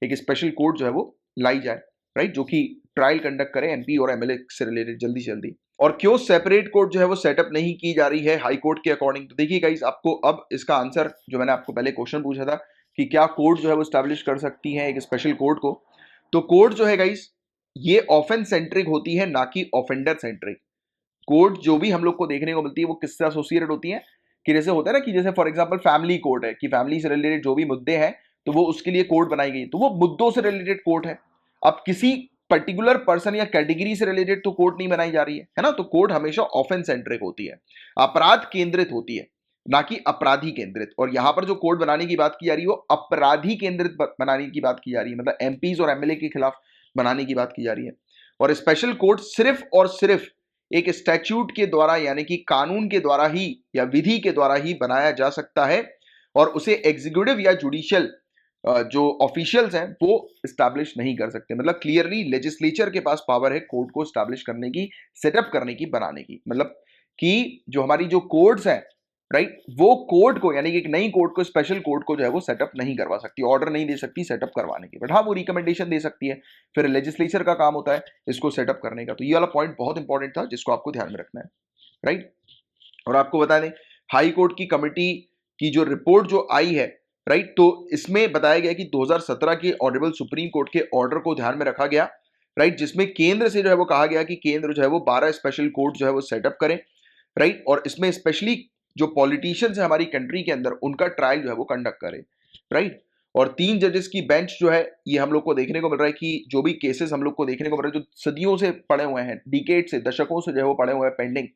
एक स्पेशल कोर्ट जो है वो लाई जाए, राइट, जो कि ट्रायल कंडक्ट करे एमपी और एमएलए से रिलेटेड जल्दी से जल्दी। और क्यों सेपरेट कोर्ट जो है वो सेटअप नहीं की जा रही है हाई कोर्ट के अकॉर्डिंग, तो देखिए गाइस, आपको अब इसका आंसर, जो मैंने आपको पहले क्वेश्चन पूछा था कि क्या कोर्ट जो है वो स्टैब्लिश कर सकती है एक स्पेशल कोर्ट को, तो कोर्ट जो है गाइस ये ऑफेंस सेंट्रिक होती है, ना कि ऑफेंडर सेंट्रिक। कोर्ट जो भी हम लोग को देखने को मिलती है वो किससे एसोसिएटेड होती है, कि जैसे होता है ना कि जैसे फॉर एग्जांपल फैमिली कोर्ट है, कि फैमिली से रिलेटेड जो भी मुद्दे हैं तो वो उसके लिए कोर्ट बनाई गई, तो वो मुद्दों से रिलेटेड कोर्ट है। अब किसी पर्टिकुलर पर्सन या कैटेगरी से रिलेटेड तो कोर्ट नहीं बनाई जा रही है ना। तो कोर्ट हमेशा ऑफेंस सेंट्रिक होती है, अपराध केंद्रित होती है, ना कि अपराधी केंद्रित। और यहां पर जो कोर्ट बनाने की बात की जा रही है वो अपराधी केंद्रित बनाने की बात की जा रही है, मतलब एमपीज और एमएलए के खिलाफ बनाने की बात की जा रही है। और स्पेशल कोर्ट सिर्फ और सिर्फ एक स्टैच्यूट के द्वारा, यानी कि कानून के द्वारा ही या विधि के द्वारा ही बनाया जा सकता है, और उसे एग्जीक्यूटिव या जुडिशियल जो ऑफिशियल्स हैं वो स्टैब्लिश नहीं कर सकते। मतलब क्लियरली लेजिस्लेचर के पास पावर है कोर्ट को स्टैब्लिश करने की, सेटअप करने की, बनाने की। मतलब कि जो हमारी जो कोर्ट्स हैं, राइट, वो कोर्ट को, यानी कि एक नई कोर्ट को, स्पेशल कोर्ट को जो है वो सेटअप नहीं करवा सकती, ऑर्डर नहीं दे सकती सेटअप करवाने की, बट हाँ वो रिकमेंडेशन दे सकती है, फिर लेजिस्लेचर का काम होता है इसको सेटअप करने का। तो ये वाला पॉइंट बहुत इंपॉर्टेंट था जिसको आपको ध्यान में रखना है, राइट। और आपको बता दें हाई कोर्ट की कमिटी की जो रिपोर्ट जो आई है, राइट, तो इसमें बताया गया कि 2017 के ऑनरेबल सुप्रीम कोर्ट के ऑर्डर को ध्यान में रखा गया, राइट, जिसमें केंद्र से जो है वो कहा गया कि केंद्र जो है वो 12 स्पेशल कोर्ट जो है वो सेटअप करें, राइट, और इसमें स्पेशली जो पॉलिटिशियंस है हमारी कंट्री के अंदर उनका ट्रायल जो है वो कंडक्ट करे, राइट। और 3 जजेस की बेंच जो है ये हम लोग को देखने को मिल रहा है कि जो भी केसेस हम लोग को देखने को मिल रहा है जो सदियों से पड़े हुए हैं, डिकेड से, दशकों से जो है वो पड़े हुए हैं पेंडिंग,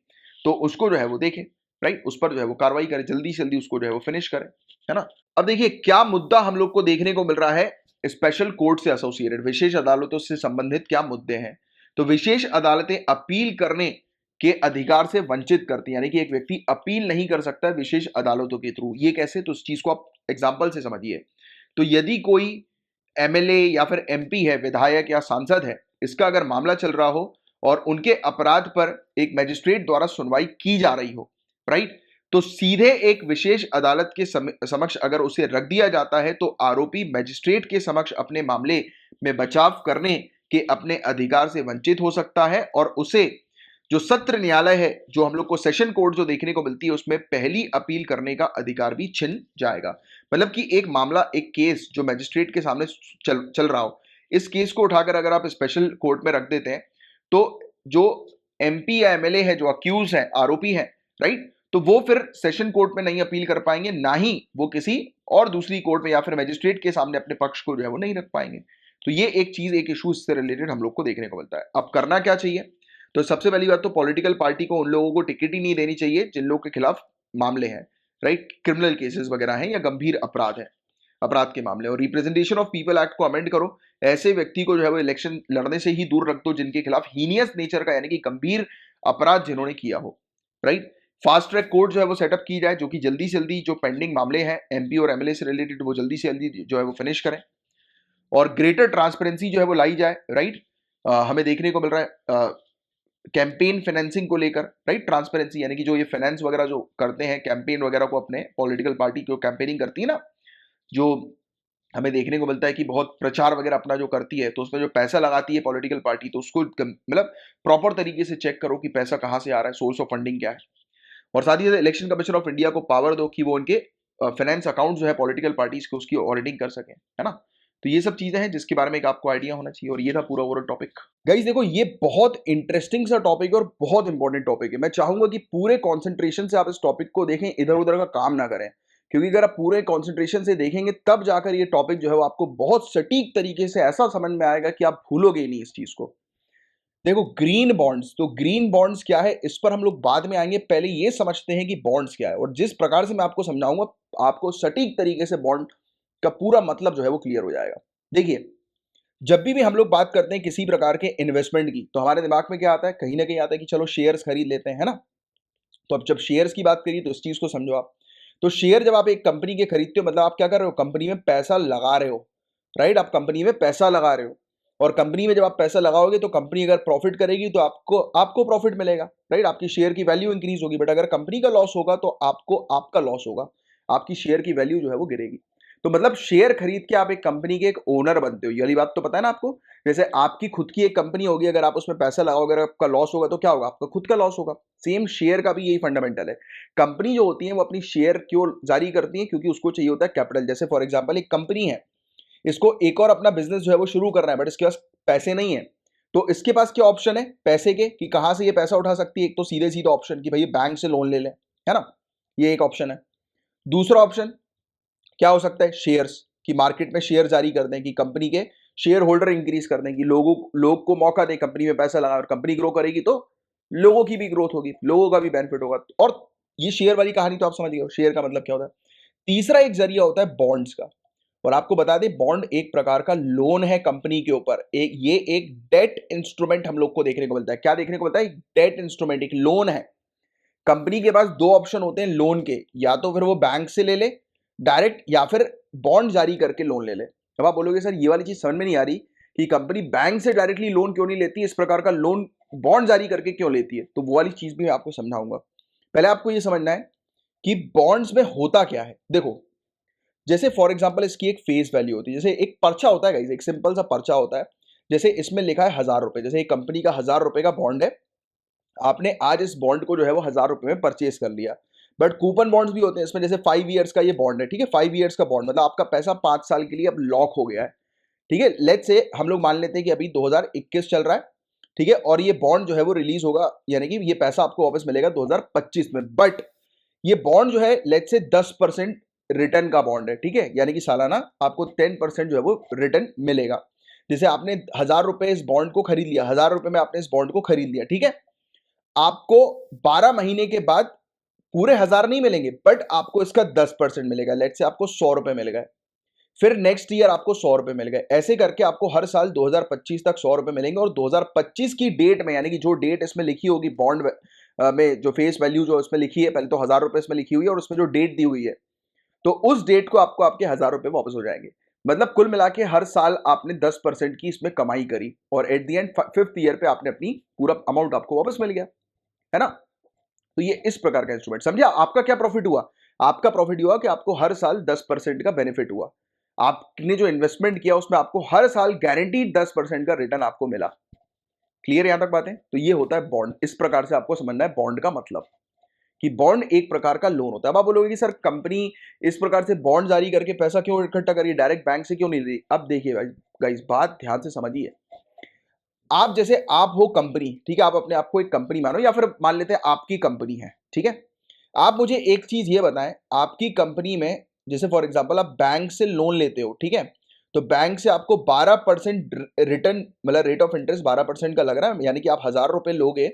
तो उसको जो है वो देखें, राइट, उस पर जो है वो कार्रवाई करें, जल्दी से जल्दी उसको जो है वो फिनिश करें, है ना। अब देखिए क्या मुद्दा हम लोग को देखने को मिल रहा है स्पेशल कोर्ट से एसोसिएटेड, विशेष अदालतों से संबंधित क्या मुद्दे हैं। तो विशेष अदालतें अपील करने के अधिकार से वंचित करती हैं, यानी कि एक व्यक्ति अपील नहीं कर सकता विशेष अदालतों के थ्रू। ये कैसे, तो इस चीज को आप एग्जाम्पल से समझिए। तो यदि कोई एमएलए या फिर एमपी है, विधायक या सांसद है, इसका अगर मामला चल रहा हो और उनके अपराध पर एक मजिस्ट्रेट द्वारा सुनवाई की जा रही हो, राइट, तो सीधे एक विशेष अदालत के समक्ष अगर उसे रख दिया जाता है तो आरोपी मजिस्ट्रेट के समक्ष अपने मामले में बचाव करने के अपने अधिकार से वंचित हो सकता है और उसे जो सत्र न्यायालय है, जो हम लोग को सेशन कोर्ट जो देखने को मिलती है, उसमें पहली अपील करने का अधिकार भी छिन जाएगा। मतलब कि एक मामला, एक केस जो मजिस्ट्रेट के सामने चल रहा हो, इस केस को उठाकर अगर आप स्पेशल कोर्ट में रख देते हैं तो जो एमपी या एमएलए है, जो अक्यूज है, आरोपी है, राइट, तो वो फिर सेशन कोर्ट में नहीं अपील कर पाएंगे, ना ही वो किसी और दूसरी कोर्ट में या फिर मजिस्ट्रेट के सामने अपने पक्ष को जो है वो नहीं रख पाएंगे। तो ये एक चीज, एक इशू इससे रिलेटेड हम लोग को देखने को मिलता है। अब करना क्या चाहिए, तो सबसे पहली बात तो पॉलिटिकल पार्टी को उन लोगों को टिकट ही नहीं देनी चाहिए जिन लोगों के खिलाफ मामले हैं, राइट, क्रिमिनल केसेस वगैरह हैं या गंभीर अपराध है, अपराध के मामले। और रिप्रेजेंटेशन ऑफ पीपल एक्ट को अमेंड करो, ऐसे व्यक्ति को जो है वो इलेक्शन लड़ने से ही दूर रख दो जिनके खिलाफ हीनियस नेचर का, यानी कि गंभीर अपराध जिन्होंने किया हो, राइट। फास्ट ट्रैक कोर्ट जो है वो सेटअप की जाए, जो कि जल्दी से जल्दी जो पेंडिंग मामले हैं एमपी और एमएलए से रिलेटेड, वो जल्दी से जल्दी जो है वो फिनिश करें। और ग्रेटर ट्रांसपेरेंसी जो है वो लाई जाए, राइट। हमें देखने को मिल रहा है कैंपेन फाइनेंसिंग को लेकर, राइट, ट्रांसपेरेंसी, यानी कि जो ये फाइनेंस वगैरह जो करते हैं कैंपेन वगैरह को, अपने पॉलिटिकल पार्टी जो कैंपेनिंग करती है ना, जो हमें देखने को मिलता है कि बहुत प्रचार वगैरह अपना जो करती है, तो उसमें जो पैसा लगाती है पॉलिटिकल पार्टी, तो उसको मतलब प्रॉपर तरीके से चेक करो कि पैसा कहाँ से आ रहा है, सोर्स ऑफ फंडिंग क्या है। और साथ ही साथ इलेक्शन कमीशन ऑफ इंडिया को पावर दो कि वो उनके फाइनेंस अकाउंट जो है पॉलिटिकल पार्टीज के, उसकी ऑडिटिंग कर सकें, है ना। तो ये सब चीजें हैं जिसके बारे में एक आपको आइडिया होना चाहिए। और ये था पूरा ओवरऑल टॉपिक। गाइस देखो, ये बहुत इंटरेस्टिंग सा टॉपिक है और बहुत इंपॉर्टेंट टॉपिक है। मैं चाहूंगा कि पूरे कॉन्सेंट्रेशन से आप इस टॉपिक को देखें, इधर उधर का काम ना करें, क्योंकि अगर आप पूरे कॉन्सेंट्रेशन से देखेंगे तब जाकर ये टॉपिक जो है वो आपको बहुत सटीक तरीके से ऐसा समझ में आएगा कि आप भूलोगे ही नहीं इस चीज को। देखो, ग्रीन बॉन्ड्स, तो ग्रीन बॉन्ड्स क्या है इस पर हम लोग बाद में आएंगे, पहले ये समझते हैं कि बॉन्ड्स क्या है। और जिस प्रकार से मैं आपको समझाऊंगा, आपको सटीक तरीके से बॉन्ड का पूरा मतलब जो है वो क्लियर हो जाएगा। देखिए, जब भी हम लोग बात करते हैं किसी प्रकार के इन्वेस्टमेंट की, तो हमारे दिमाग में क्या आता है, कहीं ना कहीं आता है कि चलो शेयर्स खरीद लेते हैं, है ना। तो अब जब शेयर्स की बात करिए तो इस चीज को समझो आप। तो शेयर जब आप एक कंपनी के खरीदते हो, मतलब आप क्या कर रहे हो, कंपनी में पैसा लगा रहे हो, राइट, आप कंपनी में पैसा लगा रहे हो। और कंपनी में जब आप पैसा लगाओगे तो कंपनी अगर प्रॉफिट करेगी तो आपको आपको प्रॉफिट मिलेगा, राइट, आपकी शेयर की वैल्यू इंक्रीज होगी। बट अगर कंपनी का लॉस होगा तो आपको आपका लॉस होगा, आपकी शेयर की वैल्यू जो है वो गिरेगी। तो मतलब शेयर खरीद के आप एक कंपनी के एक ओनर बनते हो, ये वाली बात तो पता है ना आपको। जैसे आपकी खुद की एक कंपनी होगी, अगर आप उसमें पैसा लगाओगे, अगर आपका लॉस होगा तो क्या होगा, आपका खुद का लॉस होगा। सेम शेयर का भी यही फंडामेंटल है। कंपनी जो होती है वो अपनी शेयर क्यों जारी करती है, क्योंकि उसको चाहिए होता है कैपिटल। जैसे फॉर एग्जांपल एक कंपनी है, इसको एक और अपना बिजनेस जो है वो शुरू करना है, बट इसके पास पैसे नहीं है, तो इसके पास क्या ऑप्शन है पैसे के, कि कहां से ये पैसा उठा सकती है। एक तो सीधे सीधा ऑप्शन कि भाई बैंक से लोन ले लें, है ना, ये एक ऑप्शन है। दूसरा ऑप्शन क्या हो सकता है, शेयर्स, कि मार्केट में शेयर जारी कर दें, कि कंपनी के शेयर होल्डर इंक्रीज कर दें, कि लोग को मौका दें कंपनी में पैसा लगा, और कंपनी ग्रो करेगी तो लोगों की भी ग्रोथ होगी, लोगों का भी बेनिफिट होगा। और ये शेयर वाली कहानी तो आप समझ गए हो, शेयर का मतलब क्या होता है। तीसरा एक जरिया होता है बॉन्ड्स का। और आपको बता दें, बॉन्ड एक प्रकार का लोन है कंपनी के ऊपर। ये एक डेट इंस्ट्रूमेंट हम लोग को देखने को मिलता है। क्या देखने को मिलता है, डेट इंस्ट्रूमेंट, एक लोन है। कंपनी के पास दो ऑप्शन होते हैं लोन के, या तो फिर वो बैंक से ले ले डायरेक्ट, या फिर बॉन्ड जारी करके लोन ले ले। अब आप बोलोगे सर ये वाली चीज समझ में नहीं आ रही कि कंपनी बैंक से डायरेक्टली लोन क्यों नहीं लेती, इस प्रकार का लोन बॉन्ड जारी करके क्यों लेती है। तो वो वाली चीज भी मैं आपको समझाऊंगा। पहले आपको ये समझना है कि बॉन्ड्स में होता क्या है। देखो, जैसे फॉर एग्जांपल इसकी एक फेस वैल्यू होती है, जैसे एक पर्चा होता है गाइस, एक सिंपल सा पर्चा होता है। जैसे इसमें लिखा है 1000 रुपए, जैसे एक कंपनी का 1000 रुपए का बॉन्ड है, आपने आज इस बॉन्ड को जो है वो 1000 रुपए में परचेस कर लिया। बट कूपन बॉन्ड्स भी होते हैं इसमें, जैसे 5 ईयर्स का ये बॉन्ड है, ठीक है, 5 ईयर्स का बॉन्ड, मतलब आपका पैसा 5 साल के लिए अब लॉक हो गया है, ठीक है। लेट्स से हम लोग मान लेते हैं कि अभी 2021 चल रहा है, ठीक है, और ये बॉन्ड जो है वो रिलीज होगा, यानी कि ये पैसा आपको वापस मिलेगा 2025 में। बट ये बॉन्ड जो है लेट्स से 10% रिटर्न का बॉन्ड है, ठीक है, यानी कि सालाना आपको 10% जो है वो रिटर्न मिलेगा। जैसे आपने 1000 रुपए इस बॉन्ड को खरीद लिया, 1000 रुपए में आपने इस बॉन्ड को खरीद लिया, ठीक है। आपको 12 महीने के बाद पूरे 1000 नहीं मिलेंगे, बट आपको इसका 10% मिलेगा। लेट्स से आपको 100 रुपए मिल गए। फिर नेक्स्ट ईयर आपको 100 रुपए मिल गए। ऐसे करके आपको हर साल 2025 तक 100 रुपए मिलेंगे और 2025 की डेट में, यानी कि जो डेट इसमें लिखी होगी बॉन्ड में, जो फेस वैल्यू जो इसमें लिखी है, पहले तो 1000 रुपए इसमें लिखी हुई है और उसमें जो डेट दी हुई है, तो उस डेट को आपको आपके 1000 रुपए वापस हो जाएंगे। मतलब कुल मिला के हर साल आपने 10% की इसमें कमाई करी और at the end 5th year पे आपने अपनी पूरा अमाउंट आपको वापस मिल गया, है ना। तो ये इस प्रकार का इंस्ट्रूमेंट समझिए। आपका क्या प्रॉफिट हुआ? आपका प्रॉफिट हुआ कि आपको हर साल 10% का बेनिफिट हुआ। आपने जो इन्वेस्टमेंट किया उसमें आपको हर साल गारंटीड 10% का रिटर्न आपको मिला। क्लियर यहां तक बातें? तो ये होता है बॉन्ड। इस प्रकार से आपको समझना है बॉन्ड का मतलब, कि बॉन्ड एक प्रकार का लोन होता है। अब आप बोलोगे कि सर कंपनी इस प्रकार से बॉन्ड जारी करके पैसा क्यों इकट्ठा करिए, डायरेक्ट बैंक से क्यों नहीं ली? अब देखिए भाई गाइस, बात ध्यान से समझिए। आप जैसे आप हो कंपनी, ठीक है, आप अपने आप को एक कंपनी मानो या फिर मान लेते हैं आपकी कंपनी है, ठीक है। आप मुझे एक चीज ये बताएं, आपकी कंपनी में जैसे फॉर एग्जांपल आप बैंक से लोन लेते हो, ठीक है, तो बैंक से आपको 12% रिटर्न, मतलब रेट ऑफ इंटरेस्ट 12% का लग रहा है, यानी कि आप 1000 रुपए लोगे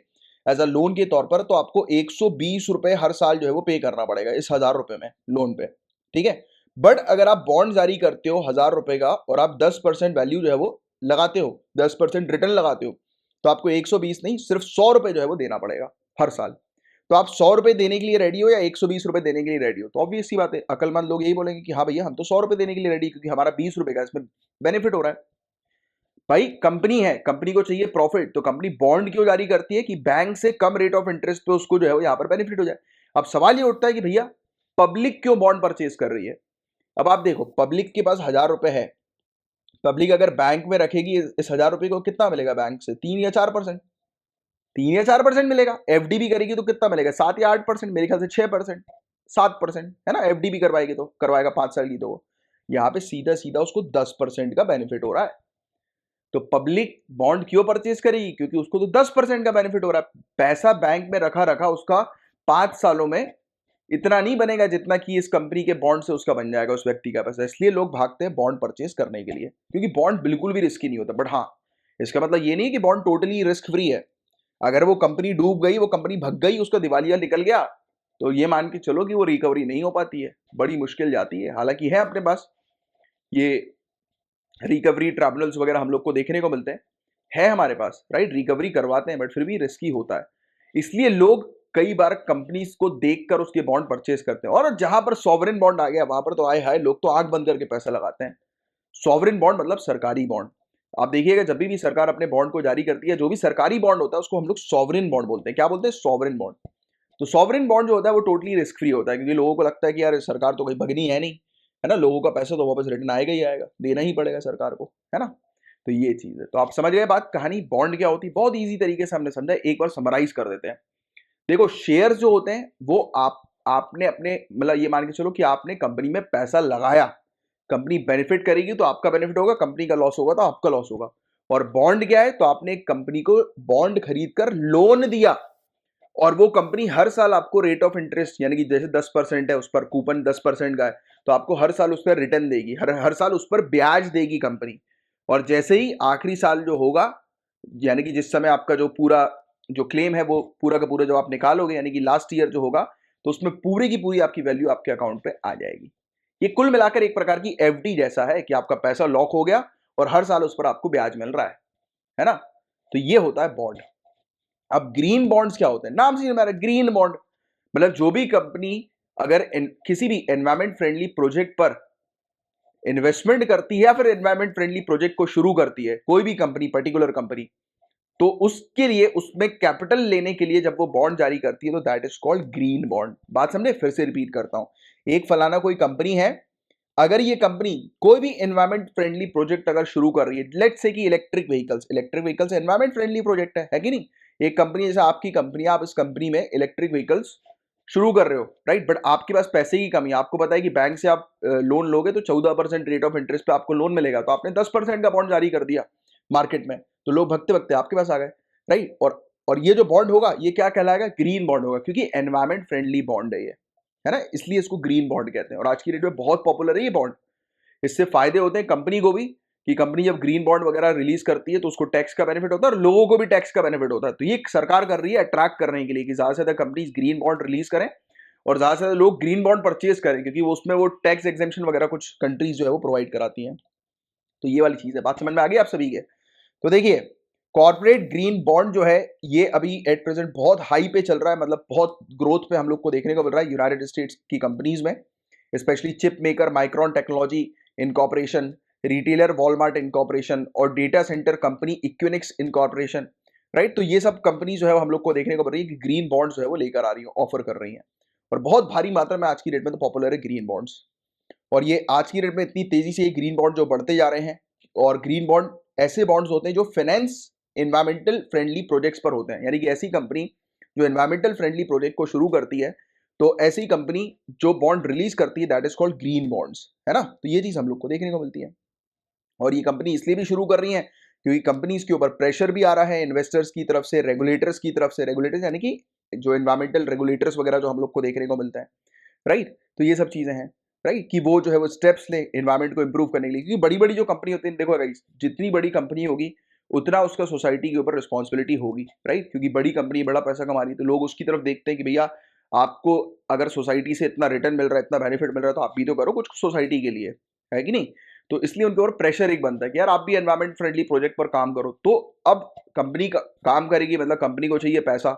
एज अ लोन के तौर पर, तो आपको 120 रुपए हर साल जो है वो पे करना पड़ेगा इस 1000 रुपए में लोन पे, ठीक है। बट अगर आप बॉन्ड जारी करते हो 1000 रुपए का और आप 10% वैल्यू जो है वो लगाते हो, 10% रिटर्न लगाते हो, तो आपको 120 नहीं, सिर्फ 100 रुपए जो है वो देना पड़ेगा हर साल। तो आप 100 रुपए देने के लिए रेडी हो या 120 रुपए देने के लिए रेडी हो? तो ऑब्वियस सी बात है, अकलमंद लोग यही बोलेंगे कि हाँ भैया हम तो 100 रुपए देने के लिए रेडी, क्योंकि हमारा 20 रुपए का इसमें बेनिफिट हो रहा है। भाई कंपनी है, कंपनी को चाहिए प्रॉफिट, तो कंपनी बॉन्ड क्यों जारी करती है? कि बैंक से कम रेट ऑफ इंटरेस्ट पे उसको जो है वो यहां पर बेनिफिट हो जाए। अब सवाल ये उठता है कि भैया पब्लिक क्यों बॉन्ड परचेज कर रही है? अब आप देखो, पब्लिक के पास 1000 रुपए है, पब्लिक अगर बैंक में रखेगी इस 1000 रुपए को, कितना मिलेगा बैंक से? 3 या 4%, 3 या 4% मिलेगा। एफडी भी करेगी तो कितना मिलेगा? 7 या 8%, मेरे ख्याल से 6%, 7%, है ना। एफडी भी करवाएगी तो करवाएगा 5 साल की, तो वो यहाँ पे सीधा सीधा उसको 10% का बेनिफिट हो रहा है। तो पब्लिक बॉन्ड क्यों परचेज करेगी? क्योंकि उसको तो 10% का बेनिफिट हो रहा है। पैसा बैंक में रखा रखा उसका 5 सालों में इतना नहीं बनेगा जितना कि इस कंपनी के बॉन्ड से उसका बन जाएगा उस व्यक्ति का पैसा। इसलिए लोग भागते हैं बॉन्ड परचेज करने के लिए, क्योंकि बॉन्ड बिल्कुल भी रिस्की नहीं होता। बट हाँ, इसका मतलब ये नहीं कि बॉन्ड टोटली रिस्क फ्री है। अगर वो कंपनी डूब गई, वो कंपनी भग गई, उसका दिवालिया निकल गया, तो ये मान के चलो कि वो रिकवरी नहीं हो पाती है, बड़ी मुश्किल जाती है। हालांकि है अपने पास ये रिकवरी ट्रिब्यूनल्स वगैरह हम लोग को देखने को मिलते हैं, है हमारे पास, राइट, रिकवरी करवाते हैं, बट फिर भी रिस्की होता है। इसलिए लोग कई बार कंपनीज को देखकर उसके बॉन्ड परचेज करते हैं। और जहां पर सॉवरेन बॉन्ड आ गया वहां पर तो आए हाय, लोग तो आंख बंद करके पैसा लगाते हैं। सॉवरेन बॉन्ड मतलब सरकारी बॉन्ड। आप देखिएगा जब भी सरकार अपने बॉन्ड को जारी करती है, जो भी सरकारी बॉन्ड होता है उसको हम लोग सॉवरेन बॉन्ड बोलते हैं। क्या बोलते हैं? Sovereign bond. तो सॉवरेन बॉन्ड जो होता है वो टोटली रिस्क फ्री होता है, क्योंकि लोगों को लगता है कि यार सरकार तो कहीं भगनी है नहीं, है ना, लोगों का पैसा तो वापस रिटर्न आएगा ही आएगा, देना ही पड़ेगा सरकार को, है ना। तो ये चीज है। तो आप समझ गए बात, कहानी बॉन्ड क्या होती है? बहुत ईजी तरीके से हमने समझा, एक बार समराइज कर देते हैं। देखो, शेयर जो होते हैं वो आपने अपने, मतलब ये मान के चलो कि आपने कंपनी में पैसा लगाया, कंपनी बेनिफिट करेगी तो आपका बेनिफिट होगा, कंपनी का लॉस होगा तो आपका लॉस होगा। और बॉन्ड क्या है? तो आपने एक कंपनी को बॉन्ड खरीद कर लोन दिया और वो कंपनी हर साल आपको रेट ऑफ इंटरेस्ट, यानी कि जैसे 10% है उस पर कूपन 10% का है, तो आपको हर साल उस पर रिटर्न देगी, हर साल उस पर ब्याज देगी कंपनी। और जैसे ही आखिरी साल जो होगा, यानी कि जिस समय आपका जो पूरा जो क्लेम है वो पूरा का पूरा जब आप निकालोगे, यानी कि लास्ट ईयर जो होगा, तो उसमें पूरी की पूरी आपकी वैल्यू आपके अकाउंट पे आ जाएगी। ये कुल मिलाकर एक प्रकार की एफडी जैसा है कि आपका पैसा लॉक हो गया और हर साल उस पर आपको ब्याज मिल रहा है ना। तो ये होता है बॉन्ड। अब ग्रीन बॉन्ड्स क्या होते हैं? नाम से हमारा ग्रीन बॉन्ड, मतलब जो भी कंपनी अगर किसी भी एनवायरमेंट फ्रेंडली प्रोजेक्ट पर इन्वेस्टमेंट करती है या फिर एनवायरमेंट फ्रेंडली प्रोजेक्ट को शुरू करती है, कोई भी कंपनी, पर्टिकुलर कंपनी, तो उसके लिए उसमें कैपिटल लेने के लिए जब वो बॉन्ड जारी करती है तो that is called green bond. बात समझे? फिर से रिपीट करता हूं। एक फलाना कोई कंपनी है, अगर ये कंपनी कोई भी एनवायरमेंट फ्रेंडली प्रोजेक्ट अगर शुरू कर रही है, लेट्स से कि electric vehicles environment friendly project है कि नहीं? एक कंपनी जैसे आपकी कंपनी, आप इस कंपनी में इलेक्ट्रिक व्हीकल्स शुरू कर रहे हो, राइट, बट आपके पास पैसे की कमी है। आपको पता है कि बैंक से आप लोन लोगे तो 14% रेट ऑफ इंटरेस्ट पे आपको लोन मिलेगा, तो आपने 10% का बॉन्ड जारी कर दिया मार्केट में, तो लोग भगते भगते आपके पास आ गए, राइट। और ये जो बॉन्ड होगा ये क्या कहलाएगा? ग्रीन बॉन्ड होगा, क्योंकि एनवायरमेंट फ्रेंडली बॉन्ड है ना, इसलिए इसको ग्रीन बॉन्ड कहते हैं। और आज की डेट में बहुत पॉपुलर है ये बॉन्ड। इससे फायदे होते हैं कंपनी को भी, कि कंपनी जब ग्रीन बॉन्ड वगैरह रिलीज करती है तो उसको टैक्स का बेनिफिट होता है और लोगों को भी टैक्स का बेनिफिट होता है। तो ये सरकार कर रही है अट्रैक्ट करने के लिए कि ज्यादा से ज्यादा कंपनीज ग्रीन बॉन्ड रिलीज करें और ज़्यादा से ज़्यादा लोग ग्रीन बॉन्ड परचेज करें, क्योंकि वो उसमें वो टैक्स एग्जेम्पशन वगैरह कुछ कंट्रीज जो है वो प्रोवाइड कराती हैं। तो ये वाली चीज़ है। बात समझ में आ गई आप सभी के? तो देखिए, कॉर्पोरेट ग्रीन बॉन्ड जो है ये अभी एट प्रेजेंट बहुत हाई पे चल रहा है, मतलब बहुत ग्रोथ पे हम लोग को देखने को मिल रहा है यूनाइटेड स्टेट्स की कंपनीज में, specially chip maker Micron technology incorporation, retailer Walmart incorporation और data center company Equinix incorporation, right. तो ये सब कंपनी जो है वो हम लोग को देखने को मिल रही है कि ग्रीन बॉन्ड्स जो है वो लेकर आ रही है, ऑफर कर रही हैं, और बहुत भारी मात्रा में आज की डेट में तो पॉपुलर है ग्रीन बॉन्ड्स। और ये आज की डेट में इतनी तेजी से ये ग्रीन बॉन्ड जो बढ़ते जा रहे हैं, और ग्रीन बॉन्ड ऐसे बॉन्ड्स होते हैं जो फाइनेंस एनवायरमेंटल फ्रेंडली प्रोजेक्ट्स पर होते हैं, यानी कि ऐसी कंपनी जो एनवायरमेंटल फ्रेंडली प्रोजेक्ट को शुरू करती है, तो ऐसी कंपनी जो बॉन्ड रिलीज करती है that is called green bonds, है ना। तो ये चीज हम लोग को देखने को मिलती है, और ये कंपनी इसलिए भी शुरू कर रही है क्योंकि कंपनीज के ऊपर प्रेशर भी आ रहा है इन्वेस्टर्स की तरफ से, रेगुलेटर्स की तरफ से, रेगुलेटर्स यानी कि जो एनवायरमेंटल रेगुलेटर्स वगैरह जो हम लोग को देखने को मिलता है, राइट। तो ये सब चीजें हैं, राइट, कि वो जो है वो स्टेप्स ले एनवायरमेंट को इंप्रूव करने के लिए, क्योंकि बड़ी बड़ी जो कंपनी होती है, देखो गाइस, जितनी बड़ी कंपनी होगी उतना उसका सोसाइटी के ऊपर रिस्पॉन्सिबिलिटी होगी, राइट, क्योंकि बड़ी कंपनी बड़ा पैसा कमा रही है तो लोग उसकी तरफ देखते हैं कि भैया आपको अगर सोसाइटी से इतना रिटर्न मिल रहा है, इतना बेनिफिट मिल रहा है, तो आप भी तो करो कुछ सोसाइटी के लिए, है कि नहीं। तो इसलिए उनके ऊपर प्रेशर एक बनता है कि यार आप भी एनवायरमेंट फ्रेंडली प्रोजेक्ट पर काम करो। तो अब कंपनी का काम करेगी, मतलब कंपनी को चाहिए पैसा,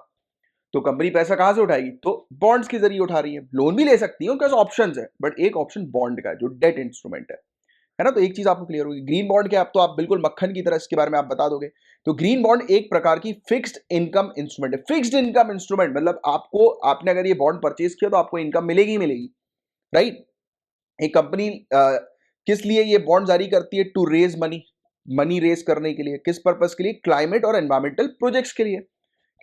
तो कंपनी पैसा कहां से उठाएगी, तो बॉन्ड्स के जरिए उठा रही है। लोन भी ले सकती है, उनके पास ऑप्शंस है, बट एक ऑप्शन बॉन्ड का है जो डेट इंस्ट्रूमेंट है ना। तो एक चीज आपको क्लियर होगी, ग्रीन बॉन्ड क्या, आप तो आप बिल्कुल मक्खन की तरह इसके बारे में आप बता दोगे। तो ग्रीन बॉन्ड एक प्रकार की फिक्स्ड इनकम इंस्ट्रूमेंट है। फिक्स्ड इनकम इंस्ट्रूमेंट मतलब आपको, आपने अगर ये बॉन्ड परचेज किया तो आपको इनकम मिलेगी ही मिलेगी, राइट। एक कंपनी किस लिए ये बॉन्ड जारी करती है, to raise money, money raise करने के लिए, किस पर्पस के लिए, क्लाइमेट और एनवायरमेंटल प्रोजेक्ट्स के लिए,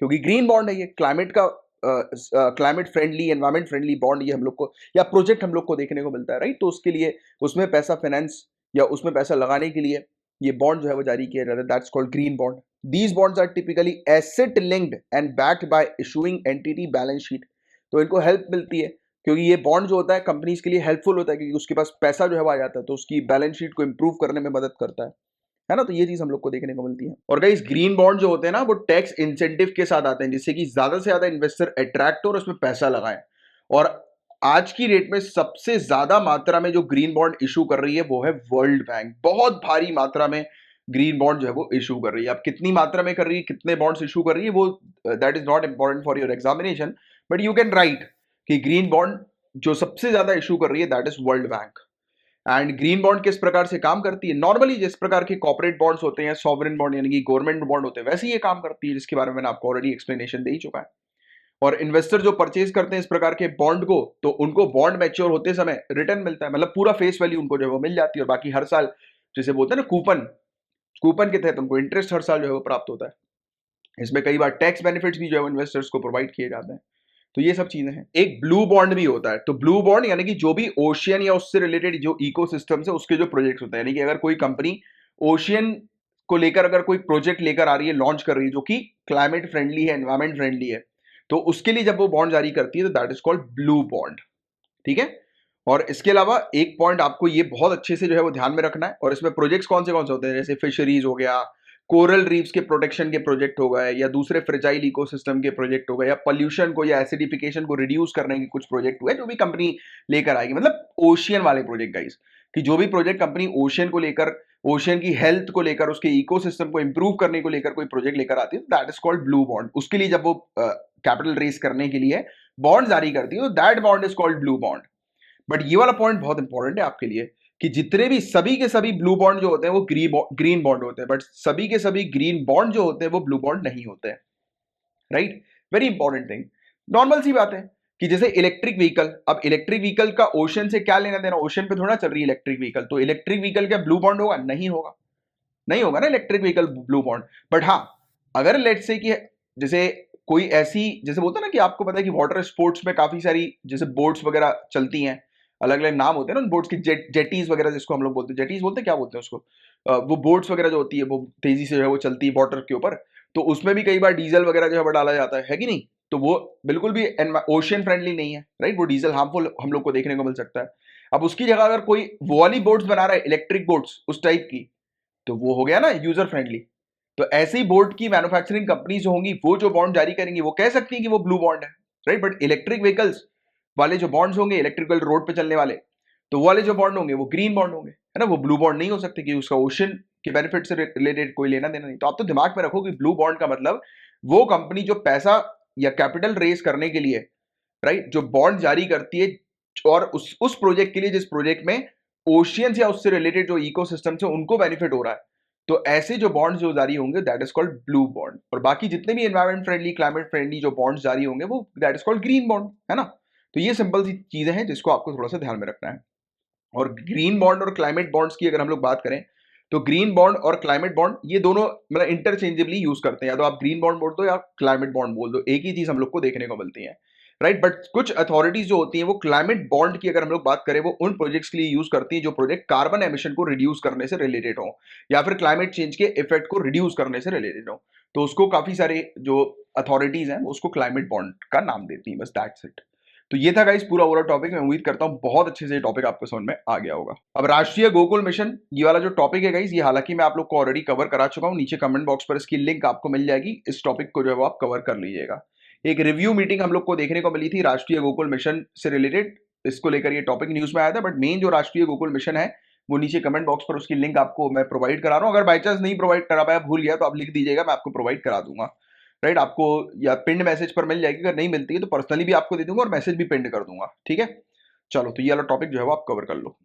क्योंकि ग्रीन बॉन्ड है ये, क्लाइमेट का climate friendly environment friendly bond ये हम लोग को या प्रोजेक्ट हम लोग को देखने को मिलता है, राइट। तो उसके लिए उसमें पैसा फाइनेंस या उसमें पैसा लगाने के लिए ये बॉन्ड जो है वो जारी किया जाता है, that's called green bond. These bonds are typically asset linked and backed by issuing entity balance sheet. तो इनको हेल्प मिलती है क्योंकि ये बॉन्ड जो होता है कंपनीज के लिए हेल्पफुल होता है, क्योंकि उसके पास पैसा जो है वो आ जाता है, तो उसकी बैलेंस शीट को इंप्रूव करने में मदद करता है ना। तो ये चीज हम लोग को देखने को मिलती है। और गाइस, ग्रीन बॉन्ड जो होते हैं ना वो टैक्स इंसेंटिव के साथ आते हैं, जिससे कि ज्यादा से ज्यादा इन्वेस्टर अट्रैक्ट हो और उसमें पैसा लगाएं। और आज की डेट में सबसे ज्यादा मात्रा में जो ग्रीन बॉन्ड इशू कर रही है वो है वर्ल्ड बैंक। बहुत भारी मात्रा में ग्रीन बॉन्ड जो है वो इशू कर रही है। अब कितनी मात्रा में कर रही है, कितने बॉन्ड्स इशू कर रही है, वो that is not important for your examination, but you can write कि ग्रीन बॉन्ड जो सबसे ज्यादा इशू कर रही है that is world bank. And green bond किस प्रकार से काम करती है, नॉर्मली जिस प्रकार के कॉर्पोरेट बॉन्ड्स होते हैं, सॉवरेन बॉन्ड यानी कि गवर्नमेंट बॉन्ड होते हैं, वैसे ही ये काम करती है, जिसके बारे में मैंने आपको ऑलरेडी एक्सप्लेनेशन दे ही चुका है। और इन्वेस्टर जो परचेज करते हैं इस प्रकार के बॉन्ड को, तो उनको बॉन्ड मैच्योर होते समय रिटर्न मिलता है, मतलब पूरा फेस वैल्यू उनको जो है वो मिल जाती है, और बाकी हर साल जैसे बोलते हैं ना कूपन, कूपन के तहत उनको इंटरेस्ट हर साल जो है वो प्राप्त होता है। इसमें कई बार टैक्स बेनिफिट्स भी जो है इन्वेस्टर्स को प्रोवाइड किए जाते हैं। तो ये सब चीजें हैं। एक ब्लू बॉन्ड भी होता है। तो ब्लू बॉन्ड यानी कि जो भी ओशियन या उससे रिलेटेड जो इकोसिस्टम है उसके जो प्रोजेक्ट्स होते हैं, यानी कि अगर कोई कंपनी ओशियन को लेकर अगर कोई प्रोजेक्ट लेकर आ रही है, लॉन्च कर रही है जो कि क्लाइमेट फ्रेंडली है, एनवायरमेंट फ्रेंडली है, तो उसके लिए जब वो बॉन्ड जारी करती है तो that is called blue bond, ठीक है। और इसके अलावा एक पॉइंट आपको ये बहुत अच्छे से जो है वो ध्यान में रखना है, और इसमें प्रोजेक्ट्स कौन से होते हैं, जैसे फिशरीज हो गया, कोरल रीफ्स के प्रोटेक्शन के प्रोजेक्ट हो गए, या दूसरे फ्रेजाइल इकोसिस्टम के प्रोजेक्ट हो गए, या पोल्यूशन को या एसिडिफिकेशन को रिड्यूस करने के कुछ प्रोजेक्ट हुए जो भी कंपनी लेकर आएगी, मतलब ओशियन वाले प्रोजेक्ट गाइस, कि जो भी प्रोजेक्ट कंपनी ओशियन को लेकर, ओशियन की हेल्थ को लेकर, उसके इकोसिस्टम को इंप्रूव करने को लेकर कोई प्रोजेक्ट लेकर आती है, that is called blue bond. उसके लिए जब वो कैपिटल रेज करने के लिए बॉन्ड जारी करती है तो that bond is called blue bond. But ये वाला पॉइंट बहुत इंपॉर्टेंट है आपके लिए कि जितने भी सभी के सभी ब्लू बॉन्ड जो होते हैं वो ग्रीन बॉन्ड होते हैं, बट सभी के सभी ग्रीन बॉन्ड जो होते हैं वो ब्लू बॉन्ड नहीं होते हैं, right. Very important thing. Normal सी बात है कि जैसे इलेक्ट्रिक व्हीकल, अब इलेक्ट्रिक व्हीकल का ओशन से क्या लेना देना, ओशन पे थोड़ा चल रही है इलेक्ट्रिक व्हीकल, तो इलेक्ट्रिक व्हीकल क्या ब्लू बॉन्ड होगा, नहीं होगा, नहीं होगा ना electric vehicle blue bond. But हाँ, अगर लेट्स से कि जैसे कोई ऐसी, जैसे बोलते हैं ना कि आपको पता है कि वाटर स्पोर्ट्स में काफी सारी जैसे बोट्स वगैरह चलती हैं, अलग अलग नाम होते हैं ना उन बोट्स की, जेटीज वगैरह जिसको हम लोग बोलते हैं, जेटीज बोलते हैं, क्या बोलते हैं उसको, वो बोट्स वगैरह जो होती है वो तेजी से जो है वो चलती है वाटर के ऊपर, तो उसमें भी कई बार डीजल वगैरह जो है वो डाला जाता है कि नहीं, तो वो बिल्कुल भी ओशियन फ्रेंडली नहीं है, राइट, वो डीजल हार्मफुल हम लोग को देखने को मिल सकता है। अब उसकी जगह अगर कोई वो वाली बोट्स बना रहा है, इलेक्ट्रिक बोट्स उस टाइप की, तो वो हो गया ना यूजर फ्रेंडली। तो ऐसे ही बोर्ड की मैन्युफैक्चरिंग कंपनीज जो होंगी वो जो बॉन्ड जारी करेंगी वो कह सकती हैं कि वो ब्लू बॉन्ड है, राइट। बट इलेक्ट्रिक व्हीकल्स वाले जो बॉन्ड्स होंगे इलेक्ट्रिकल रोड पे चलने वाले, तो वो वाले जो बॉन्ड होंगे वो ग्रीन बॉन्ड होंगे, है ना। वो ब्लू बॉन्ड नहीं हो सकते कि उसका ओशन के बेनिफिट से रिलेटेड कोई लेना देना नहीं। तो आप तो दिमाग में रखो कि ब्लू बॉन्ड का मतलब वो कंपनी जो पैसा या कैपिटल रेज करने के लिए, राइट, जो बॉन्ड जारी करती है और उस प्रोजेक्ट के लिए जिस प्रोजेक्ट में ओशियंस या उससे रिलेटेड जो इकोसिस्टम है उनको बेनिफिट हो रहा है, तो ऐसे जो बॉन्ड जो जारी होंगे that is called blue bond. और बाकी जितने भी एनवायरमेंट फ्रेंडली क्लाइमेट फ्रेंडली जो बॉन्ड जारी होंगे वो that is called green bond, है ना। तो ये सिंपल सी चीजें हैं जिसको आपको थोड़ा सा ध्यान में रखना है। और ग्रीन बॉन्ड और क्लाइमेट बॉन्ड्स की अगर हम लोग बात करें, तो ग्रीन बॉन्ड और क्लाइमेट बॉन्ड ये दोनों मतलब इंटरचेंजेबली यूज करते हैं, या तो आप ग्रीन बॉन्ड बोल दो या क्लाइमेट बॉन्ड बोल दो, एक ही चीज हम लोग को देखने को मिलती है, राइट। बट कुछ अथॉरिटीज जो होती हैं वो क्लाइमेट बॉन्ड की अगर हम लोग बात करें वो उन प्रोजेक्ट्स के लिए यूज करती हैं जो प्रोजेक्ट कार्बन एमिशन को रिड्यूस करने से रिलेटेड हो या फिर क्लाइमेट चेंज के इफेक्ट को रिड्यूस करने से रिलेटेड हो। तो उसको काफी सारे जो अथॉरिटीज हैं उसको क्लाइमेट बॉन्ड का नाम देती हैं, बस दैट्स इट। तो ये था गाइस पूरा ओवरऑल टॉपिक। मैं उम्मीद करता हूँ बहुत अच्छे से ये टॉपिक आपको समझ में आ गया होगा। अब राष्ट्रीय गोकुल मिशन ये वाला जो टॉपिक है गाइस, ये हालांकि मैं आप लोग को ऑलरेडी कवर करा चुका हूँ, नीचे कमेंट बॉक्स पर इसकी लिंक आपको मिल जाएगी, इस टॉपिक को जो है वो आप कवर कर लीजिएगा। एक रिव्यू मीटिंग हम लोग को देखने को मिली थी राष्ट्रीय गोकुल मिशन से रिलेटेड, इसको लेकर ये टॉपिक न्यूज में आया था। बट मेन जो राष्ट्रीय गोकुल मिशन है वो नीचे कमेंट बॉक्स पर उसकी लिंक आपको मैं प्रोवाइड करा रहा हूँ। अगर बाई चांस नहीं प्रोवाइड करा पाया, भूल गया, तो आप लिख दीजिएगा, मैं आपको प्रोवाइड करा दूंगा, राइट। आपको या पिंड मैसेज पर मिल जाएगी, अगर नहीं मिलती है तो पर्सनली भी आपको दे दूंगा और मैसेज भी पिंड कर दूंगा, ठीक है। चलो, तो ये वाला टॉपिक जो है वो आप कवर कर लो।